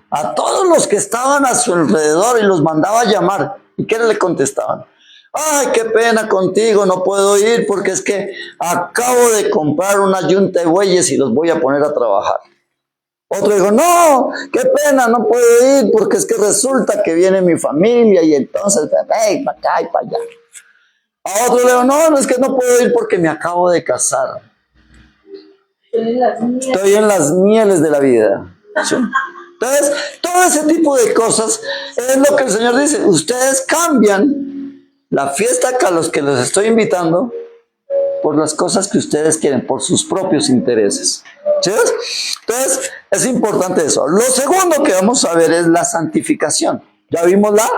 los que estaban a su alrededor y los mandaba a llamar. ¿Y qué le contestaban? Ay, qué pena contigo, no puedo ir porque es que acabo de comprar una yunta de bueyes y los voy a poner a trabajar. Otro dijo, no, qué pena, no puedo ir porque es que resulta que viene mi familia y entonces, hey, para acá y para allá. A otro le dijo, no, es que no puedo ir porque me acabo de casar. Estoy en las mieles de la vida. ¿Sí? Entonces, todo ese tipo de cosas es lo que el Señor dice. Ustedes cambian la fiesta a los que los estoy invitando por las cosas que ustedes quieren, por sus propios intereses. ¿Sí? Entonces, es importante eso. Lo segundo que vamos a ver es la santificación. Ya vimos la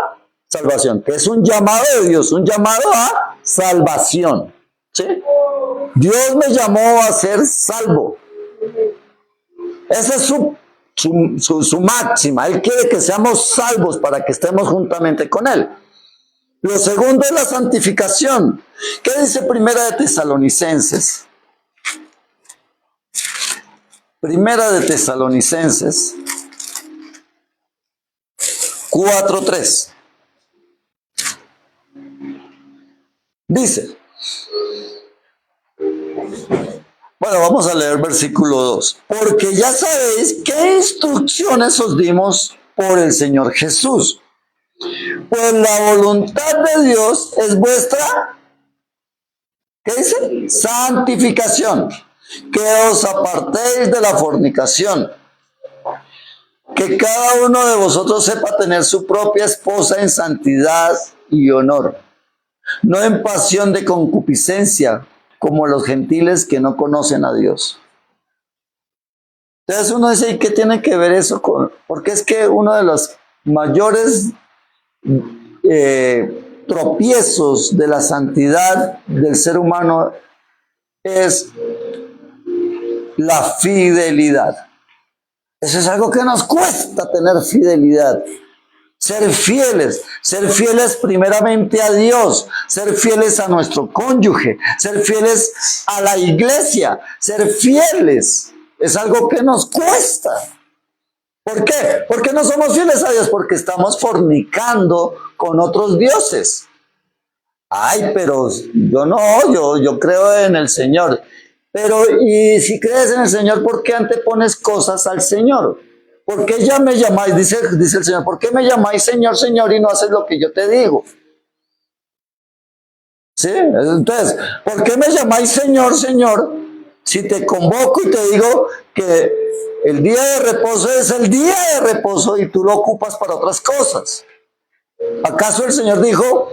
salvación, que es un llamado de Dios, un llamado a salvación. ¿Sí? Dios me llamó a ser salvo. Esa es su máxima. Él quiere que seamos salvos para que estemos juntamente con Él. Lo segundo es la santificación. ¿Qué dice Primera de Tesalonicenses? Primera de Tesalonicenses. 4:3. Dice, bueno, vamos a leer versículo 2. Porque ya sabéis qué instrucciones os dimos por el Señor Jesús. Pues la voluntad de Dios es vuestra, ¿qué dice? Santificación. Que os apartéis de la fornicación. Que cada uno de vosotros sepa tener su propia esposa en santidad y honor, no en pasión de concupiscencia, como los gentiles que no conocen a Dios. Entonces uno dice, ¿y qué tiene que ver eso con...? Porque es que uno de los mayores tropiezos de la santidad del ser humano es la fidelidad. Eso es algo que nos cuesta tener fidelidad. Ser fieles primeramente a Dios, ser fieles a nuestro cónyuge, ser fieles a la iglesia, ser fieles. Es algo que nos cuesta. ¿Por qué? Porque no somos fieles a Dios, porque estamos fornicando con otros dioses. Ay, pero yo no, yo creo en el Señor. Pero, y si crees en el Señor, ¿por qué antepones cosas al Señor? ¿Por qué ya me llamáis? Dice el Señor, ¿por qué me llamáis Señor, Señor y no haces lo que yo te digo? ¿Sí? Entonces, ¿por qué me llamáis Señor, Señor? Si te convoco y te digo que el día de reposo es el día de reposo y tú lo ocupas para otras cosas. ¿Acaso el Señor dijo,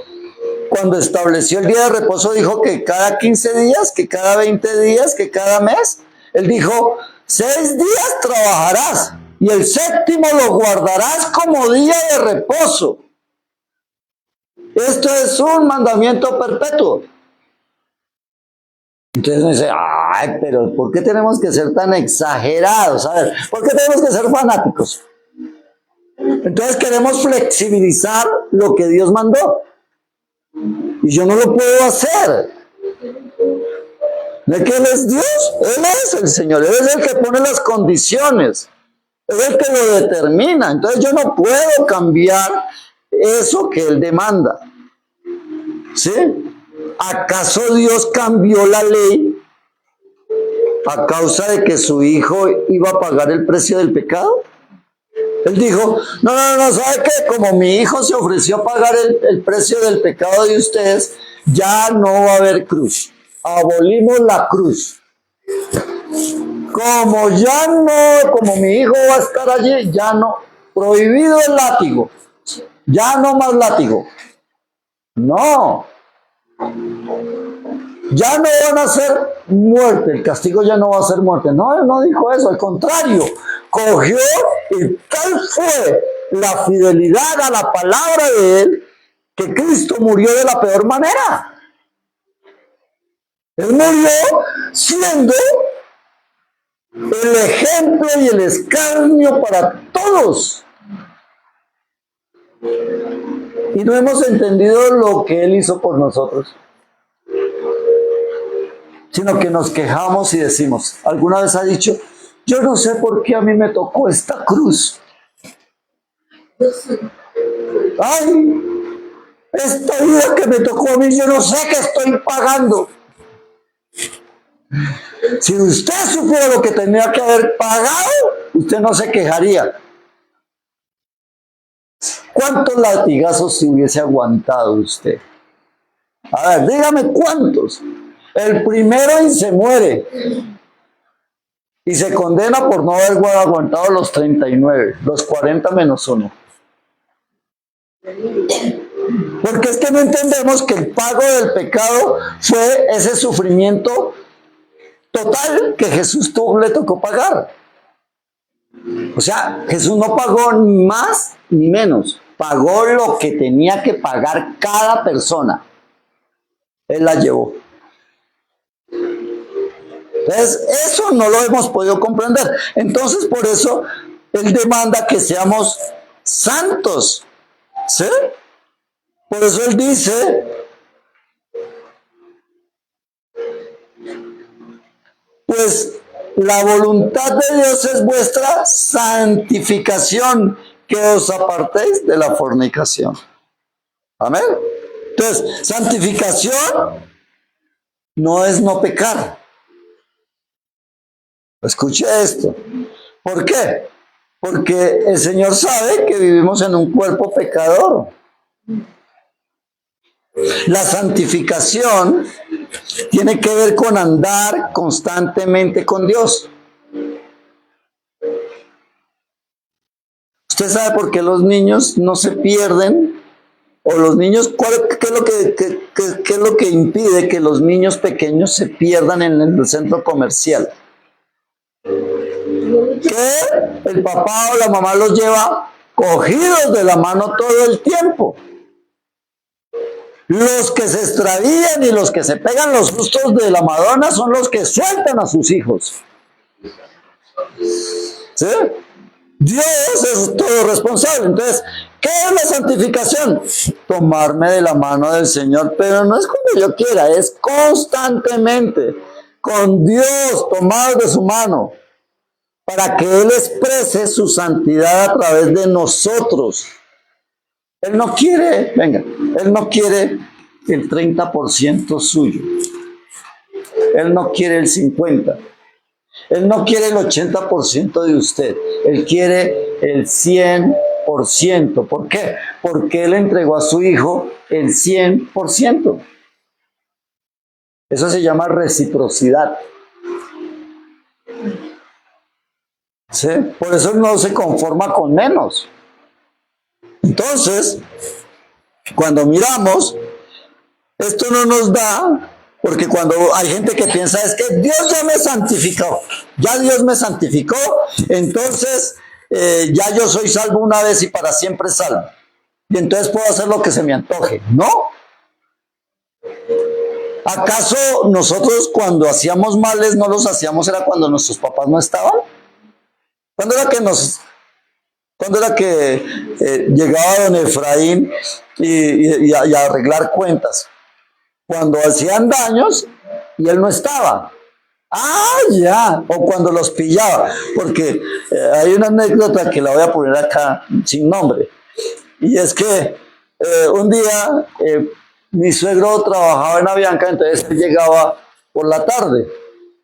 cuando estableció el día de reposo, dijo que cada 15 días, que cada 20 días, que cada mes? Él dijo, 6 días trabajarás y el séptimo lo guardarás como día de reposo. Esto es un mandamiento perpetuo. Entonces uno dice, ay, pero ¿por qué tenemos que ser tan exagerados? A ver, ¿por qué tenemos que ser fanáticos? Entonces queremos flexibilizar lo que Dios mandó. Y yo no lo puedo hacer. ¿De que Él es Dios? Él es el Señor. Él es el que pone las condiciones. Él es el que lo determina. Entonces yo no puedo cambiar eso que Él demanda. ¿Sí? ¿Acaso Dios cambió la ley a causa de que su hijo iba a pagar el precio del pecado? Él dijo, no, ¿sabe qué? Como mi hijo se ofreció a pagar el precio del pecado de ustedes, ya no va a haber cruz. Abolimos la cruz. Como mi hijo va a estar allí, ya no. Prohibido el látigo. Ya no más látigo. No. Ya no van a ser muerte, el castigo ya no va a ser muerte. No, él no dijo eso, al contrario, cogió y tal fue la fidelidad a la palabra de él que Cristo murió de la peor manera. Él murió siendo el ejemplo y el escarnio para todos. Y no hemos entendido lo que él hizo por nosotros, sino que nos quejamos y decimos, ¿alguna vez ha dicho, yo no sé por qué a mí me tocó esta cruz? Ay, esta vida que me tocó a mí, yo no sé qué estoy pagando. Si usted supiera lo que tenía que haber pagado, usted no se quejaría. ¿Cuántos latigazos se hubiese aguantado usted? A ver, dígame cuántos. El primero y se muere. Y se condena por no haber aguantado los 39, los 40 menos 1. Porque es que no entendemos que el pago del pecado fue ese sufrimiento total que Jesús le tocó pagar. O sea, Jesús no pagó ni más ni menos. Pagó lo que tenía que pagar cada persona. Él la llevó. Entonces, eso no lo hemos podido comprender. Entonces, por eso, Él demanda que seamos santos. ¿Sí? Por eso Él dice, pues, la voluntad de Dios es vuestra santificación, que os apartéis de la fornicación. Amén. Entonces, santificación no es no pecar. Escuche esto. ¿Por qué? Porque el Señor sabe que vivimos en un cuerpo pecador. La santificación tiene que ver con andar constantemente con Dios. ¿Usted sabe por qué los niños no se pierden? O los niños, ¿qué es lo que impide que los niños pequeños se pierdan en el centro comercial? Que el papá o la mamá los lleva cogidos de la mano todo el tiempo. Los que se extravían y los que se pegan los sustos de la Madonna son los que sueltan a sus hijos. ¿Sí? Dios es todo responsable. Entonces, ¿qué es la santificación? Tomarme de la mano del Señor, pero no es cuando yo quiera, es constantemente con Dios, tomados de su mano, para que Él exprese su santidad a través de nosotros. Él no quiere, Él no quiere el 30% suyo. Él no quiere el 50%. Él no quiere el 80% de usted. Él quiere el 100%. ¿Por qué? Porque Él entregó a su Hijo el 100%. Eso se llama reciprocidad. ¿Sí? Por eso no se conforma con menos. Entonces, cuando miramos, esto no nos da, porque cuando hay gente que piensa, es que Dios ya me santificó, ya Dios me santificó, entonces ya yo soy salvo una vez y para siempre salvo. Y entonces puedo hacer lo que se me antoje. ¿No? ¿Acaso nosotros cuando hacíamos males no los hacíamos era cuando nuestros papás no estaban? ¿Cuándo era que llegaba don Efraín y a arreglar cuentas? Cuando hacían daños y él no estaba. Ah, ya. O cuando los pillaba. Porque hay una anécdota que la voy a poner acá sin nombre. Y es que un día mi suegro trabajaba en Avianca, entonces él llegaba por la tarde.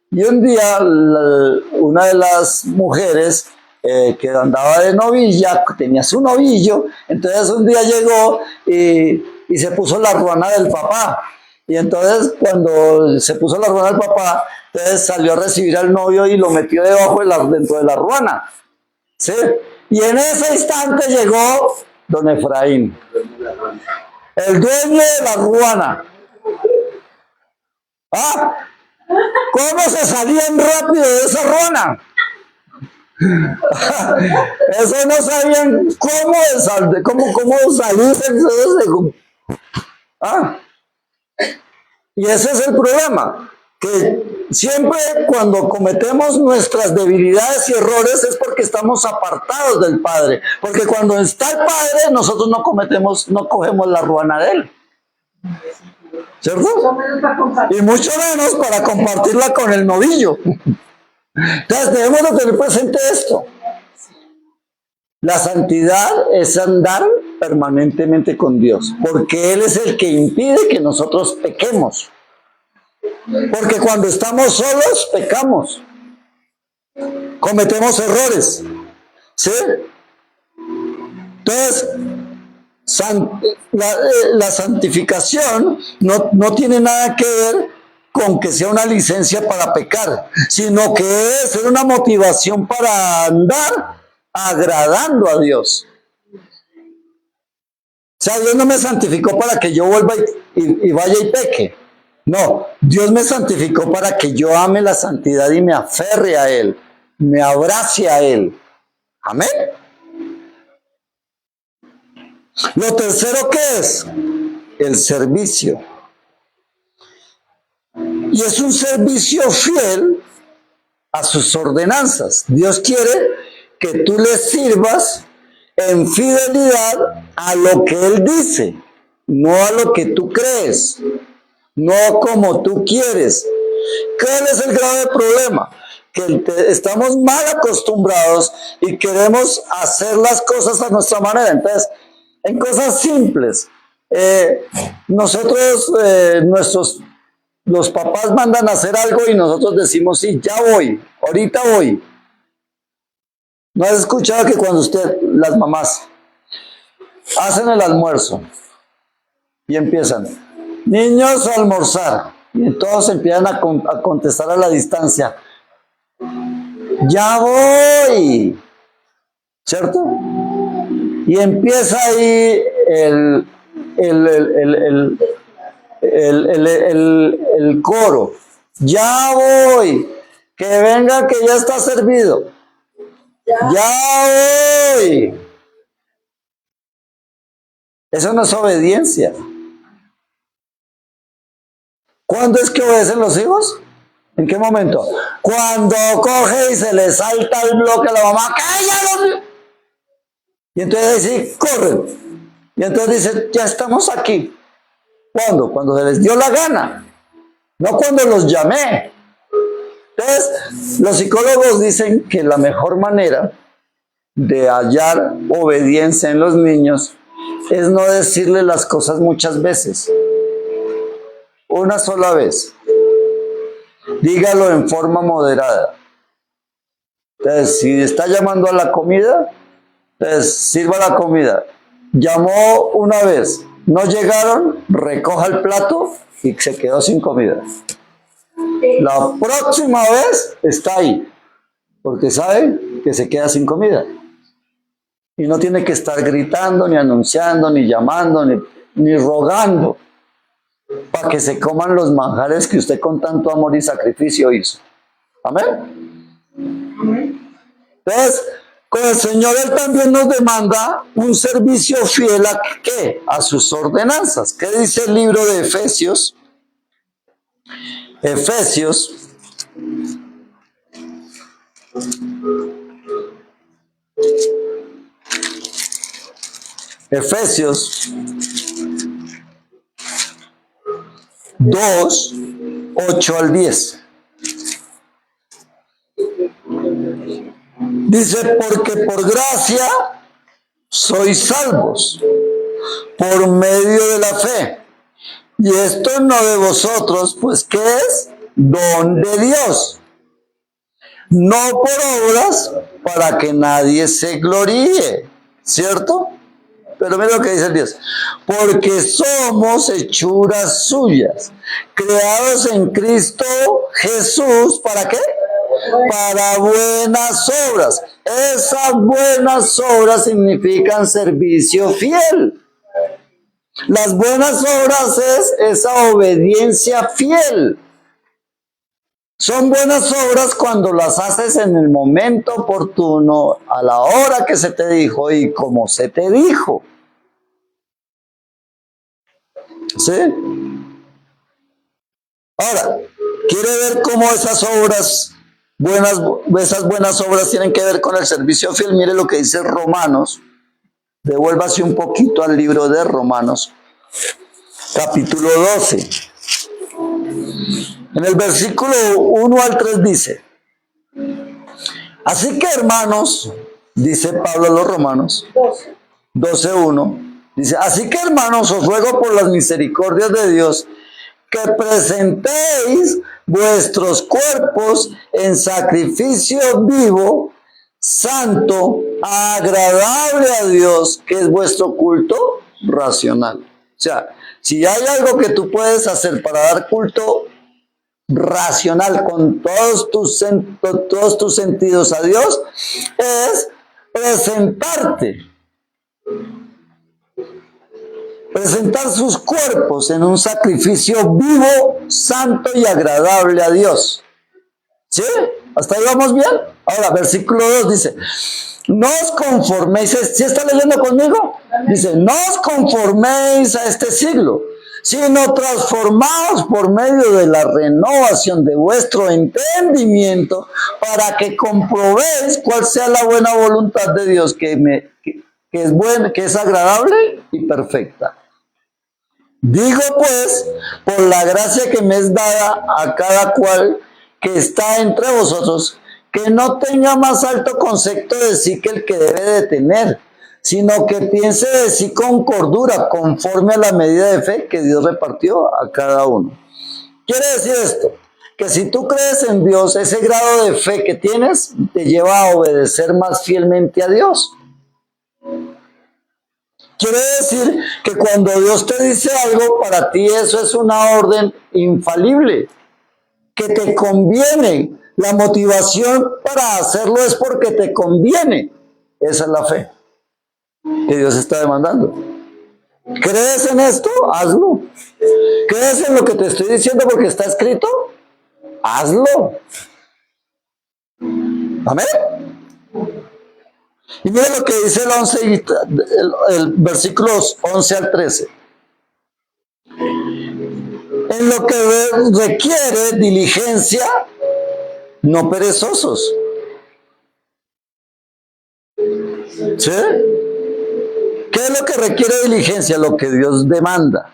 Y un día una de las mujeres que andaba de novilla, tenía su novillo, entonces un día llegó y se puso la ruana del papá. Y entonces cuando se puso la ruana del papá, entonces salió a recibir al novio y lo metió dentro de la ruana. ¿Sí? Y en ese instante llegó don Efraín, el dueño de la ruana. ¿Ah? ¿Cómo se salían rápido de esa ruana? Eso no sabían cómo salirse. ¿Ah? Y ese es el problema, que siempre cuando cometemos nuestras debilidades y errores es porque estamos apartados del Padre, porque cuando está el Padre nosotros no cogemos la ruana de Él, ¿cierto? Y mucho menos para compartirla con el novillo. Entonces debemos de tener presente esto. La santidad es andar permanentemente con Dios, porque Él es el que impide que nosotros pequemos. Porque cuando estamos solos, pecamos. Cometemos errores. ¿Sí? Entonces, la santificación no tiene nada que ver con que sea una licencia para pecar, sino que debe ser una motivación para andar agradando a Dios. O sea, Dios no me santificó para que yo vuelva y vaya y peque. No, Dios me santificó para que yo ame la santidad y me aferre a Él, me abrace a Él. Amén. Lo tercero, ¿qué es? El servicio. Y es un servicio fiel a sus ordenanzas. Dios quiere que tú le sirvas en fidelidad a lo que Él dice, no a lo que tú crees, no como tú quieres. ¿Cuál es el grave problema? estamos mal acostumbrados y queremos hacer las cosas a nuestra manera. Entonces, en cosas simples, nosotros, los papás mandan a hacer algo y nosotros decimos, sí, ya voy, ahorita voy. ¿No has escuchado que cuando las mamás, hacen el almuerzo y empiezan, niños a almorzar, y todos empiezan a contestar a la distancia, ya voy, ¿cierto? Y empieza ahí el coro, ya voy, que venga que ya está servido, ya voy. Eso no es obediencia. ¿Cuándo es que obedecen los hijos? ¿En qué momento? Cuando coge y se le salta el bloque a la mamá, ¡cállalo! Y entonces sí, corren. Y entonces dicen, ya estamos aquí. ¿Cuándo? Cuando se les dio la gana. No cuando los llamé. Entonces, los psicólogos dicen que la mejor manera de hallar obediencia en los niños es no decirle las cosas muchas veces. Una sola vez. Dígalo en forma moderada. Entonces, si está llamando a la comida, entonces sirva la comida. Llamó una vez, no llegaron, recoja el plato y se quedó sin comida. La próxima vez está ahí, porque sabe que se queda sin comida. Y no tiene que estar gritando, ni anunciando, ni llamando, ni rogando para que se coman los manjares que usted con tanto amor y sacrificio hizo. Amén. Entonces, con el Señor Él también nos demanda un servicio fiel a ¿qué? A sus ordenanzas. ¿Qué dice el libro de Efesios? Efesios. Efesios 2, 8 al 10. Dice, porque por gracia sois salvos, por medio de la fe. Y esto no de vosotros, pues ¿qué es? Don de Dios. No por obras, para que nadie se gloríe. ¿Cierto? Pero mira lo que dice el 10. Porque somos hechuras suyas, creados en Cristo Jesús, ¿para qué? Para buenas obras. Esas buenas obras significan servicio fiel. Las buenas obras es esa obediencia fiel. Son buenas obras cuando las haces en el momento oportuno, a la hora que se te dijo y como se te dijo. ¿Sí? Ahora, ¿quiere ver cómo esas buenas obras tienen que ver con el servicio fiel? Mire lo que dice Romanos. Devuélvase un poquito al libro de Romanos, capítulo 12. En el versículo 1 al 3 dice, así que hermanos, dice Pablo a los Romanos, 12:1, dice, así que hermanos, os ruego por las misericordias de Dios, que presentéis vuestros cuerpos en sacrificio vivo, santo, agradable a Dios, que es vuestro culto racional. O sea, si hay algo que tú puedes hacer para dar culto racional con todos tus sentidos a Dios, es presentar sus cuerpos en un sacrificio vivo, santo y agradable a Dios. ¿Sí? ¿Hasta ahí vamos bien? Ahora, versículo 2 dice, no os conforméis, ¿sí está leyendo conmigo? Dice, no os conforméis a este siglo, sino transformaos por medio de la renovación de vuestro entendimiento, para que comprobéis cuál sea la buena voluntad de Dios, que es buena, que es agradable y perfecta. Digo pues, por la gracia que me es dada a cada cual que está entre vosotros, que no tenga más alto concepto de sí que el que debe de tener, sino que piense de sí con cordura, conforme a la medida de fe que Dios repartió a cada uno. Quiere decir esto, que si tú crees en Dios, ese grado de fe que tienes te lleva a obedecer más fielmente a Dios. Quiere decir que cuando Dios te dice algo, para ti eso es una orden infalible, que te conviene. La motivación para hacerlo es porque te conviene. Esa es la fe que Dios está demandando. ¿Crees en esto? Hazlo. ¿Crees en lo que te estoy diciendo porque está escrito? Hazlo. Amén. Y mira lo que dice el versículos 11 al 13. En lo que requiere diligencia, no perezosos. ¿Sí? ¿Qué es lo que requiere diligencia? Lo que Dios demanda.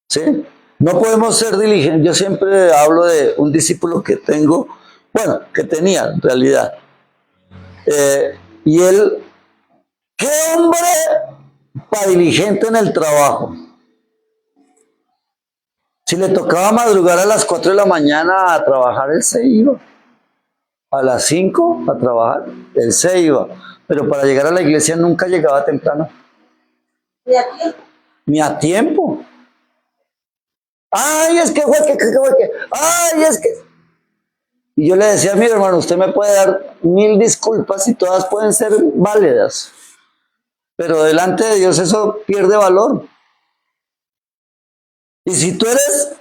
¿Sí? No podemos ser diligentes. Yo siempre hablo de un discípulo que tengo, bueno, que tenía en realidad. Y él, qué hombre para diligente en el trabajo. Si le tocaba madrugar a las 4 de la mañana a trabajar, él se iba. A las 5 a trabajar, él se iba. Pero para llegar a la iglesia nunca llegaba temprano.
¿Y a tiempo?
Ni a tiempo. Ay, es que, ay, es que. Y yo le decía a mi hermano, usted me puede dar 1000 disculpas y todas pueden ser válidas. Pero delante de Dios eso pierde valor. Y si tú eres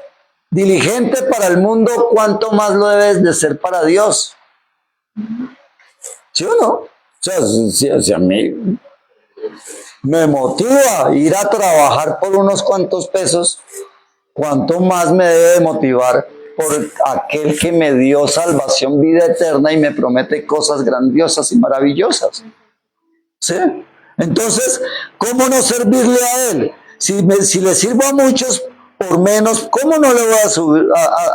diligente para el mundo, ¿cuánto más lo debes de ser para Dios? ¿Sí o no? O sea, a mí me motiva ir a trabajar por unos cuantos pesos, ¿cuánto más me debe motivar por aquel que me dio salvación, vida eterna y me promete cosas grandiosas y maravillosas? ¿Sí? Entonces, ¿cómo no servirle a Él? Si le sirvo a muchos por menos, ¿cómo no le voy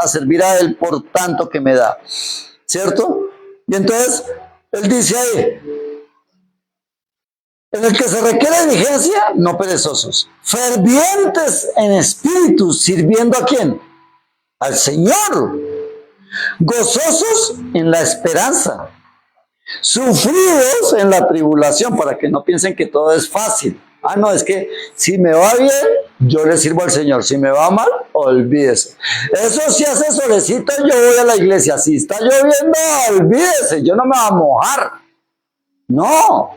a servir a Él por tanto que me da? ¿Cierto? Y entonces, Él dice ahí, en el que se requiere diligencia, no perezosos, fervientes en espíritu, sirviendo ¿a quién? Al Señor, gozosos en la esperanza, sufridos en la tribulación, para que no piensen que todo es fácil. Ah, no, es que si me va bien, yo le sirvo al Señor. Si me va mal, olvídese. Eso si hace solecito, yo voy a la iglesia. Si está lloviendo, olvídese, yo no me voy a mojar. No.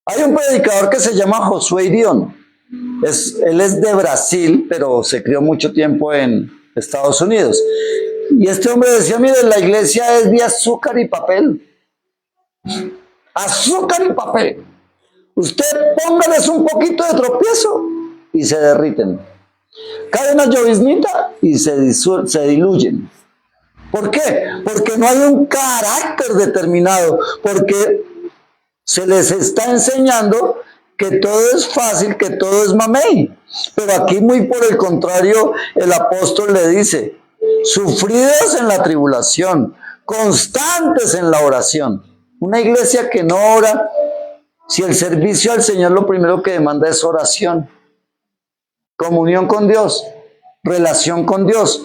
Hay un predicador que se llama Josué Irión. Él es de Brasil, pero se crió mucho tiempo en Estados Unidos. Y este hombre decía, mire, la iglesia es de azúcar y papel. Azúcar y papel. Usted póngales un poquito de tropiezo y se derriten. Cae una lloviznita y se diluyen. ¿Por qué? Porque no hay un carácter determinado, porque se les está enseñando que todo es fácil, que todo es mamey. Pero aquí muy por el contrario, el apóstol le dice, sufridos en la tribulación, constantes en la oración. Una iglesia que no ora, si el servicio al Señor lo primero que demanda es oración, comunión con Dios, relación con Dios.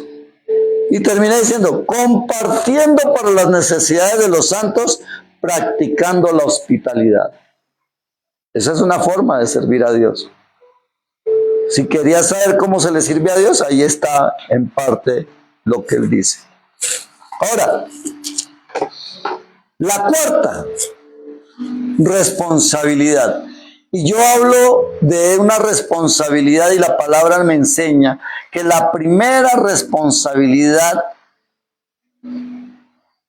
Y termina diciendo, compartiendo para las necesidades de los santos, practicando la hospitalidad. Esa es una forma de servir a Dios. Si querías saber cómo se le sirve a Dios, ahí está en parte lo que él dice. Ahora, la cuarta, responsabilidad. Y yo hablo de una responsabilidad y la palabra me enseña que la primera responsabilidad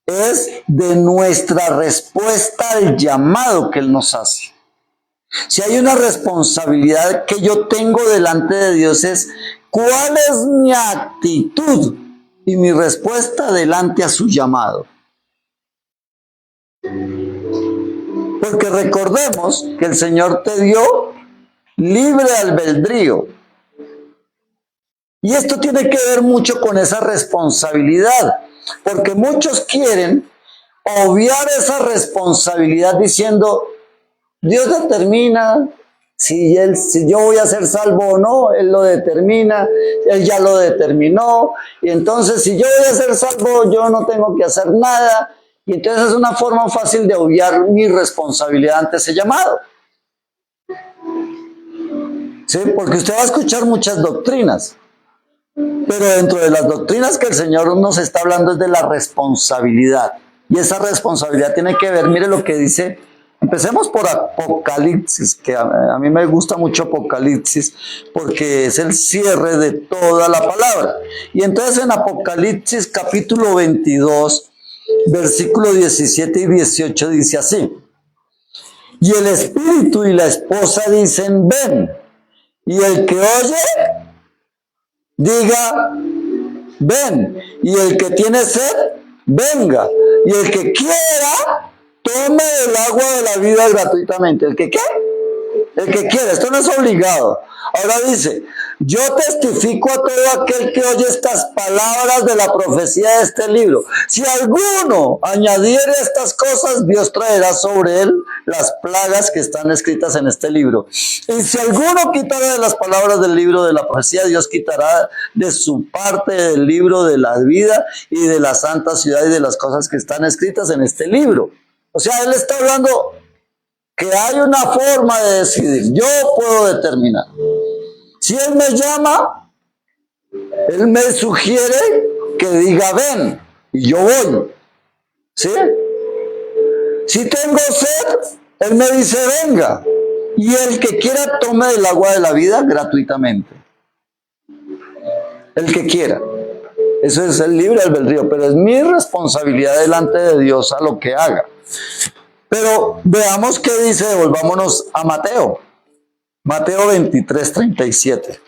es de nuestra respuesta al llamado que Él nos hace. Si hay una responsabilidad que yo tengo delante de Dios es cuál es mi actitud y mi respuesta delante a su llamado. Porque recordemos que el Señor te dio libre albedrío. Y esto tiene que ver mucho con esa responsabilidad. Porque muchos quieren obviar esa responsabilidad diciendo, Dios determina si yo voy a ser salvo o no, Él lo determina, Él ya lo determinó, y entonces si yo voy a ser salvo, yo no tengo que hacer nada, y entonces es una forma fácil de obviar mi responsabilidad ante ese llamado. ¿Sí? Porque usted va a escuchar muchas doctrinas, pero dentro de las doctrinas que el Señor nos está hablando es de la responsabilidad. Y esa responsabilidad tiene que ver, mire lo que dice, empecemos por Apocalipsis, que a mí me gusta mucho Apocalipsis, porque es el cierre de toda la palabra. Y entonces en Apocalipsis capítulo 22, versículo 17 y 18 dice así, y el espíritu y la esposa dicen, ven, y el que oye, diga, ven, y el que tiene sed, venga, y el que quiera, tome el agua de la vida gratuitamente. ¿El que qué? El que quiera, esto no es obligado. Ahora dice, yo testifico a todo aquel que oye estas palabras de la profecía de este libro. Si alguno añadiere estas cosas, Dios traerá sobre él las plagas que están escritas en este libro. Y si alguno quitara de las palabras del libro de la profecía, Dios quitará de su parte del libro de la vida y de la santa ciudad y de las cosas que están escritas en este libro. O sea, él está hablando que hay una forma de decidir. Yo puedo determinar. Si Él me llama, Él me sugiere que diga ven, y yo voy. ¿Sí? Si tengo sed, Él me dice venga, y el que quiera tome del agua de la vida gratuitamente. El que quiera. Eso es el libre albedrío, pero es mi responsabilidad delante de Dios a lo que haga. Pero veamos qué dice, volvámonos a Mateo. Mateo 23, 37.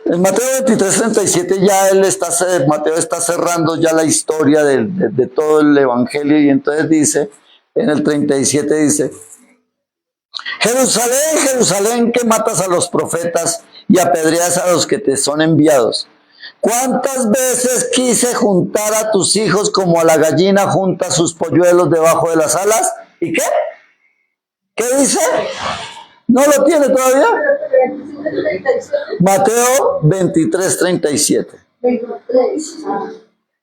En Mateo 23, 37 ya Mateo está cerrando ya la historia de todo el evangelio, y entonces dice, en el 37 dice, Jerusalén, Jerusalén, que matas a los profetas y apedreas a los que te son enviados. ¿Cuántas veces quise juntar a tus hijos como a la gallina junta sus polluelos debajo de las alas? ¿Y qué? ¿Qué dice? ¿No lo tiene todavía? Mateo 23, 37.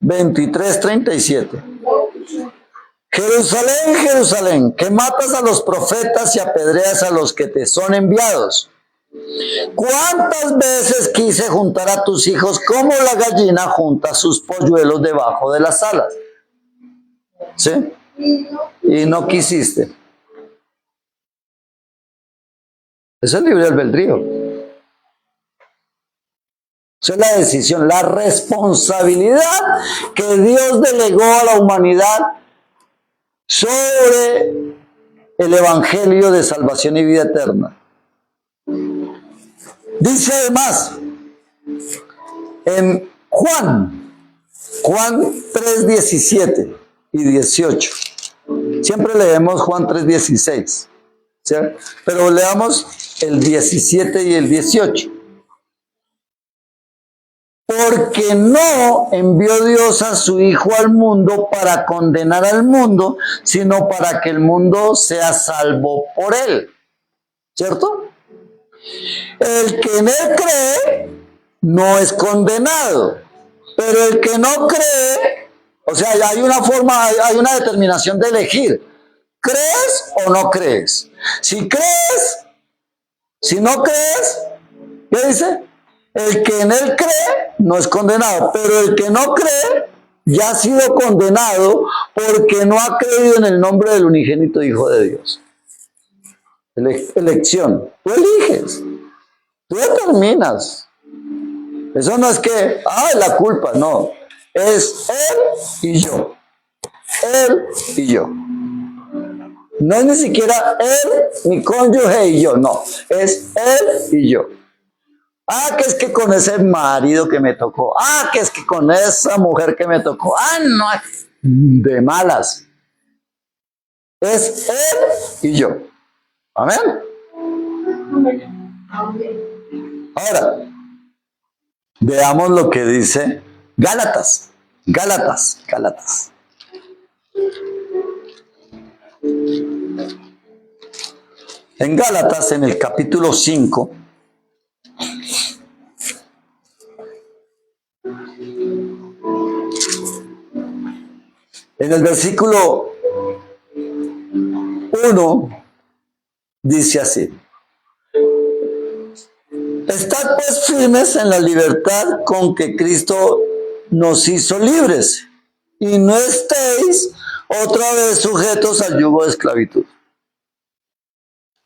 23, 37. Jerusalén, Jerusalén, que matas a los profetas y apedreas a los que te son enviados. ¿Cuántas veces quise juntar a tus hijos como la gallina junta sus polluelos debajo de las alas? ¿Sí? Y no quisiste. Eso es libre albedrío. Esa es la decisión, la responsabilidad que Dios delegó a la humanidad sobre el evangelio de salvación y vida eterna. Dice además en Juan 3, 17 y 18. Siempre leemos Juan 3, 16. ¿Sí? Pero leamos el 17 y el 18. Porque no envió Dios a su Hijo al mundo para condenar al mundo, sino para que el mundo sea salvo por él. ¿Cierto? El que en él cree no es condenado, pero el que no cree, o sea, hay una forma, hay una determinación de elegir. ¿Crees o no crees? Si crees, si no crees, ¿qué dice? El que en él cree no es condenado, pero el que no cree ya ha sido condenado porque no ha creído en el nombre del unigénito Hijo de Dios. Elección. Tú eliges. Tú determinas. Eso no es que, la culpa, no. Es él y yo. Él y yo. No es ni siquiera él, mi cónyuge y yo, no. Es él y yo. Que es que con ese marido que me tocó. Que es que con esa mujer que me tocó. No, de malas. Es él y yo. Amén. Ahora, veamos lo que dice Gálatas. Gálatas, Gálatas. En Gálatas, en el capítulo 5, en el versículo 1, dice así: Estad pues firmes en la libertad con que Cristo nos hizo libres, y no estéis otra vez sujetos al yugo de esclavitud.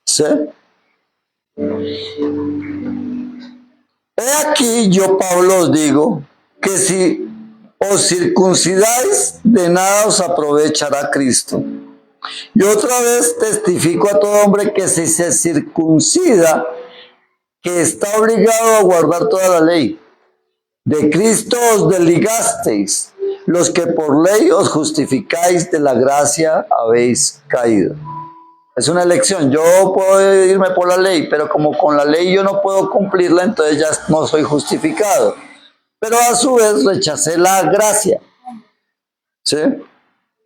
¿Sí? He aquí yo, Pablo, os digo que si os circuncidáis, de nada os aprovechará Cristo. Y otra vez testifico a todo hombre que si se circuncida, que está obligado a guardar toda la ley. De Cristo os desligasteis, los que por ley os justificáis, de la gracia habéis caído. Es una elección. Yo puedo irme por la ley, pero como con la ley yo no puedo cumplirla, entonces ya no soy justificado. Pero a su vez rechacé la gracia. ¿Sí?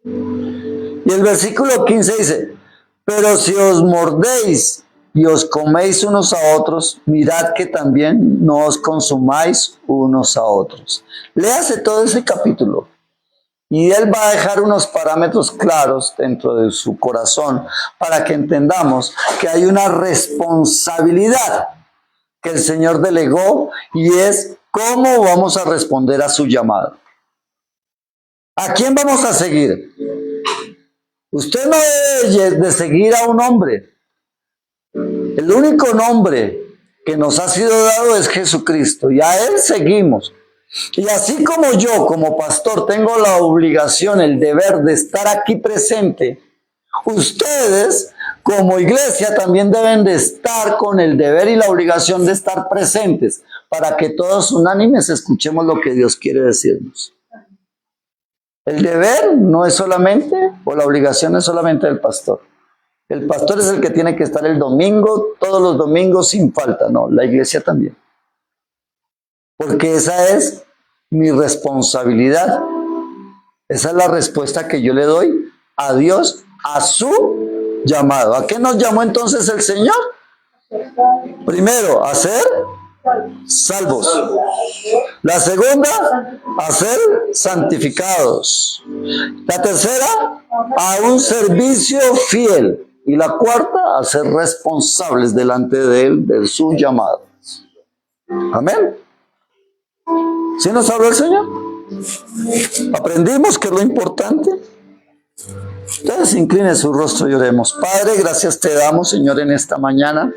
Y el versículo 15 dice: pero si os mordéis y os coméis unos a otros, mirad que también no os consumáis unos a otros. Léase todo ese capítulo. Y él va a dejar unos parámetros claros dentro de su corazón para que entendamos que hay una responsabilidad que el Señor delegó, y es cómo vamos a responder a su llamado. ¿A quién vamos a seguir? Usted no debe de seguir a un hombre. El único nombre que nos ha sido dado es Jesucristo, y a Él seguimos. Y así como yo, como pastor, tengo la obligación, el deber de estar aquí presente, ustedes, como iglesia, también deben de estar con el deber y la obligación de estar presentes, para que todos unánimes escuchemos lo que Dios quiere decirnos. El deber no es solamente, o la obligación no es solamente del pastor. El pastor es el que tiene que estar el domingo, todos los domingos sin falta. No, la iglesia también. Porque esa es mi responsabilidad. Esa es la respuesta que yo le doy a Dios, a su llamado. ¿A qué nos llamó entonces el Señor? Primero, a ser salvos. La segunda, a ser santificados. La tercera, a un servicio fiel. Y la cuarta, a ser responsables delante de Él, de su llamado. Amén. ¿Sí nos habló el Señor? ¿Aprendimos qué es lo importante? Entonces incline su rostro y oremos. Padre, gracias te damos, Señor, en esta mañana,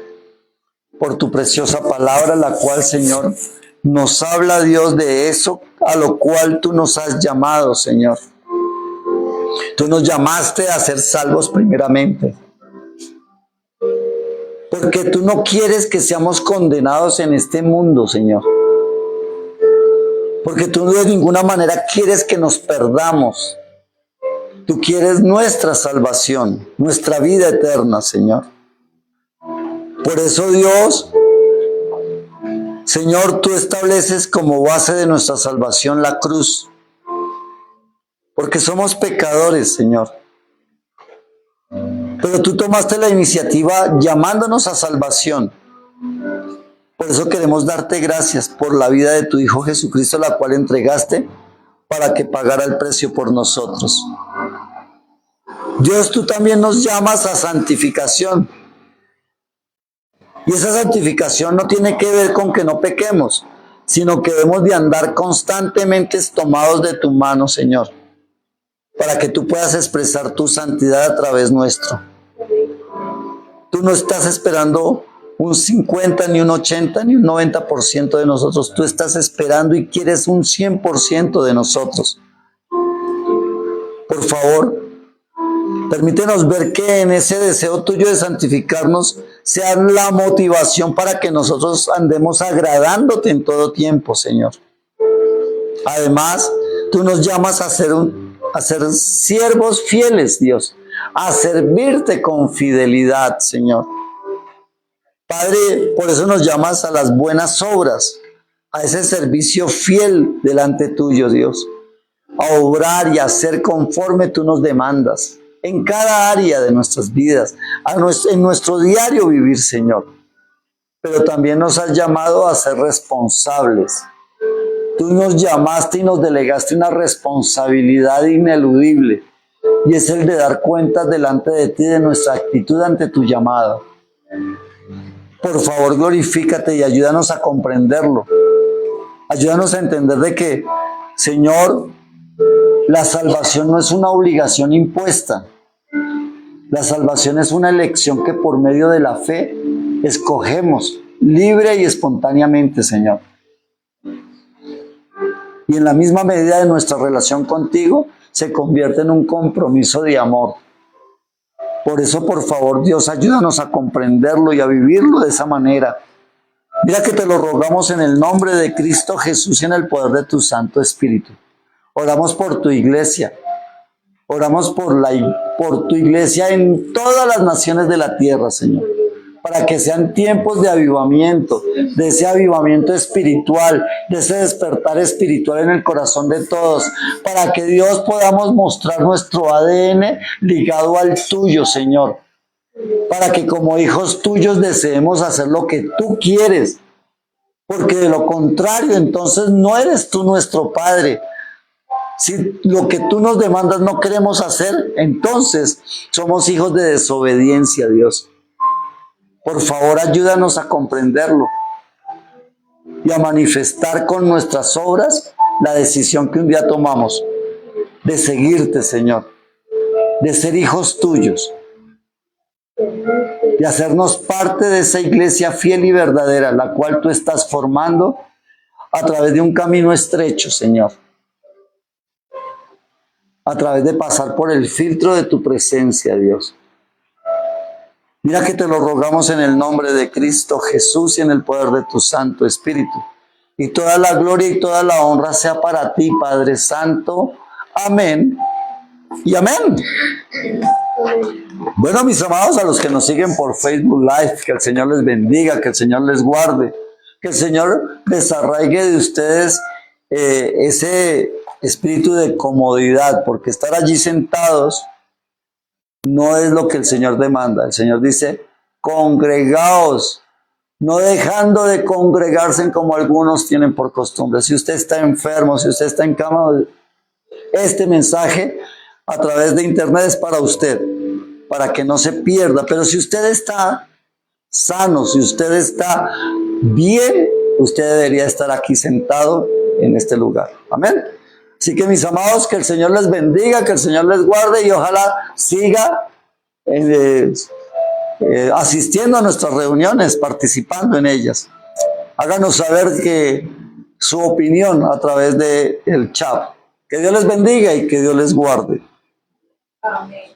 por tu preciosa palabra, la cual, Señor, nos habla, Dios, de eso a lo cual tú nos has llamado, Señor. Tú nos llamaste a ser salvos primeramente, porque tú no quieres que seamos condenados en este mundo, Señor. Porque tú de ninguna manera quieres que nos perdamos. Tú quieres nuestra salvación, nuestra vida eterna, Señor. Por eso, Dios, Señor, tú estableces como base de nuestra salvación la cruz. Porque somos pecadores, Señor. Pero tú tomaste la iniciativa llamándonos a salvación. Por eso queremos darte gracias por la vida de tu Hijo Jesucristo, la cual entregaste para que pagara el precio por nosotros. Dios, tú también nos llamas a santificación. Y esa santificación no tiene que ver con que no pequemos, sino que debemos de andar constantemente tomados de tu mano, Señor, para que tú puedas expresar tu santidad a través nuestro. Tú no estás esperando un 50, ni un 80, ni un 90% de nosotros. Tú estás esperando y quieres un 100% de nosotros. Por favor, permítenos ver que en ese deseo tuyo de santificarnos sea la motivación para que nosotros andemos agradándote en todo tiempo, Señor. Además, tú nos llamas a ser siervos fieles, Dios, a servirte con fidelidad, Señor. Padre, por eso nos llamas a las buenas obras, a ese servicio fiel delante tuyo, Dios. a obrar y a hacer conforme tú nos demandas, en cada área de nuestras vidas, en nuestro diario vivir, Señor. Pero también nos has llamado a ser responsables. Tú nos llamaste y nos delegaste una responsabilidad ineludible, y es el de dar cuentas delante de ti de nuestra actitud ante tu llamado. Por favor, glorifícate y ayúdanos a comprenderlo. Ayúdanos a entender de que, Señor, la salvación no es una obligación impuesta. La salvación es una elección que por medio de la fe escogemos libre y espontáneamente, Señor. Y en la misma medida de nuestra relación contigo se convierte en un compromiso de amor. Por eso, por favor, Dios, ayúdanos a comprenderlo y a vivirlo de esa manera. Mira que te lo rogamos en el nombre de Cristo Jesús y en el poder de tu Santo Espíritu. Oramos por tu iglesia. Oramos por tu iglesia en todas las naciones de la tierra, Señor. Para que sean tiempos de avivamiento, de ese avivamiento espiritual, de ese despertar espiritual en el corazón de todos, para que Dios podamos mostrar nuestro ADN ligado al tuyo, Señor, para que como hijos tuyos deseemos hacer lo que tú quieres, porque de lo contrario entonces no eres tú nuestro Padre. Si lo que tú nos demandas no queremos hacer, entonces somos hijos de desobediencia, Dios. Por favor, ayúdanos a comprenderlo y a manifestar con nuestras obras la decisión que un día tomamos de seguirte, Señor, de ser hijos tuyos, de hacernos parte de esa iglesia fiel y verdadera, la cual tú estás formando a través de un camino estrecho, Señor, a través de pasar por el filtro de tu presencia, Dios. Mira que te lo rogamos en el nombre de Cristo Jesús y en el poder de tu Santo Espíritu. Y toda la gloria y toda la honra sea para ti, Padre Santo. Amén y amén. Bueno, mis amados, a los que nos siguen por Facebook Live, que el Señor les bendiga, que el Señor les guarde, que el Señor desarraigue de ustedes ese espíritu de comodidad, porque estar allí sentados no es lo que el Señor demanda. El Señor dice, congregaos, no dejando de congregarse como algunos tienen por costumbre. Si usted está enfermo, si usted está en cama, este mensaje a través de internet es para usted, para que no se pierda. Pero si usted está sano, si usted está bien, usted debería estar aquí sentado en este lugar. Amén. Así que, mis amados, que el Señor les bendiga, que el Señor les guarde y ojalá siga asistiendo a nuestras reuniones, participando en ellas. Háganos saber su opinión a través del chat. Que Dios les bendiga y que Dios les guarde.
Amén.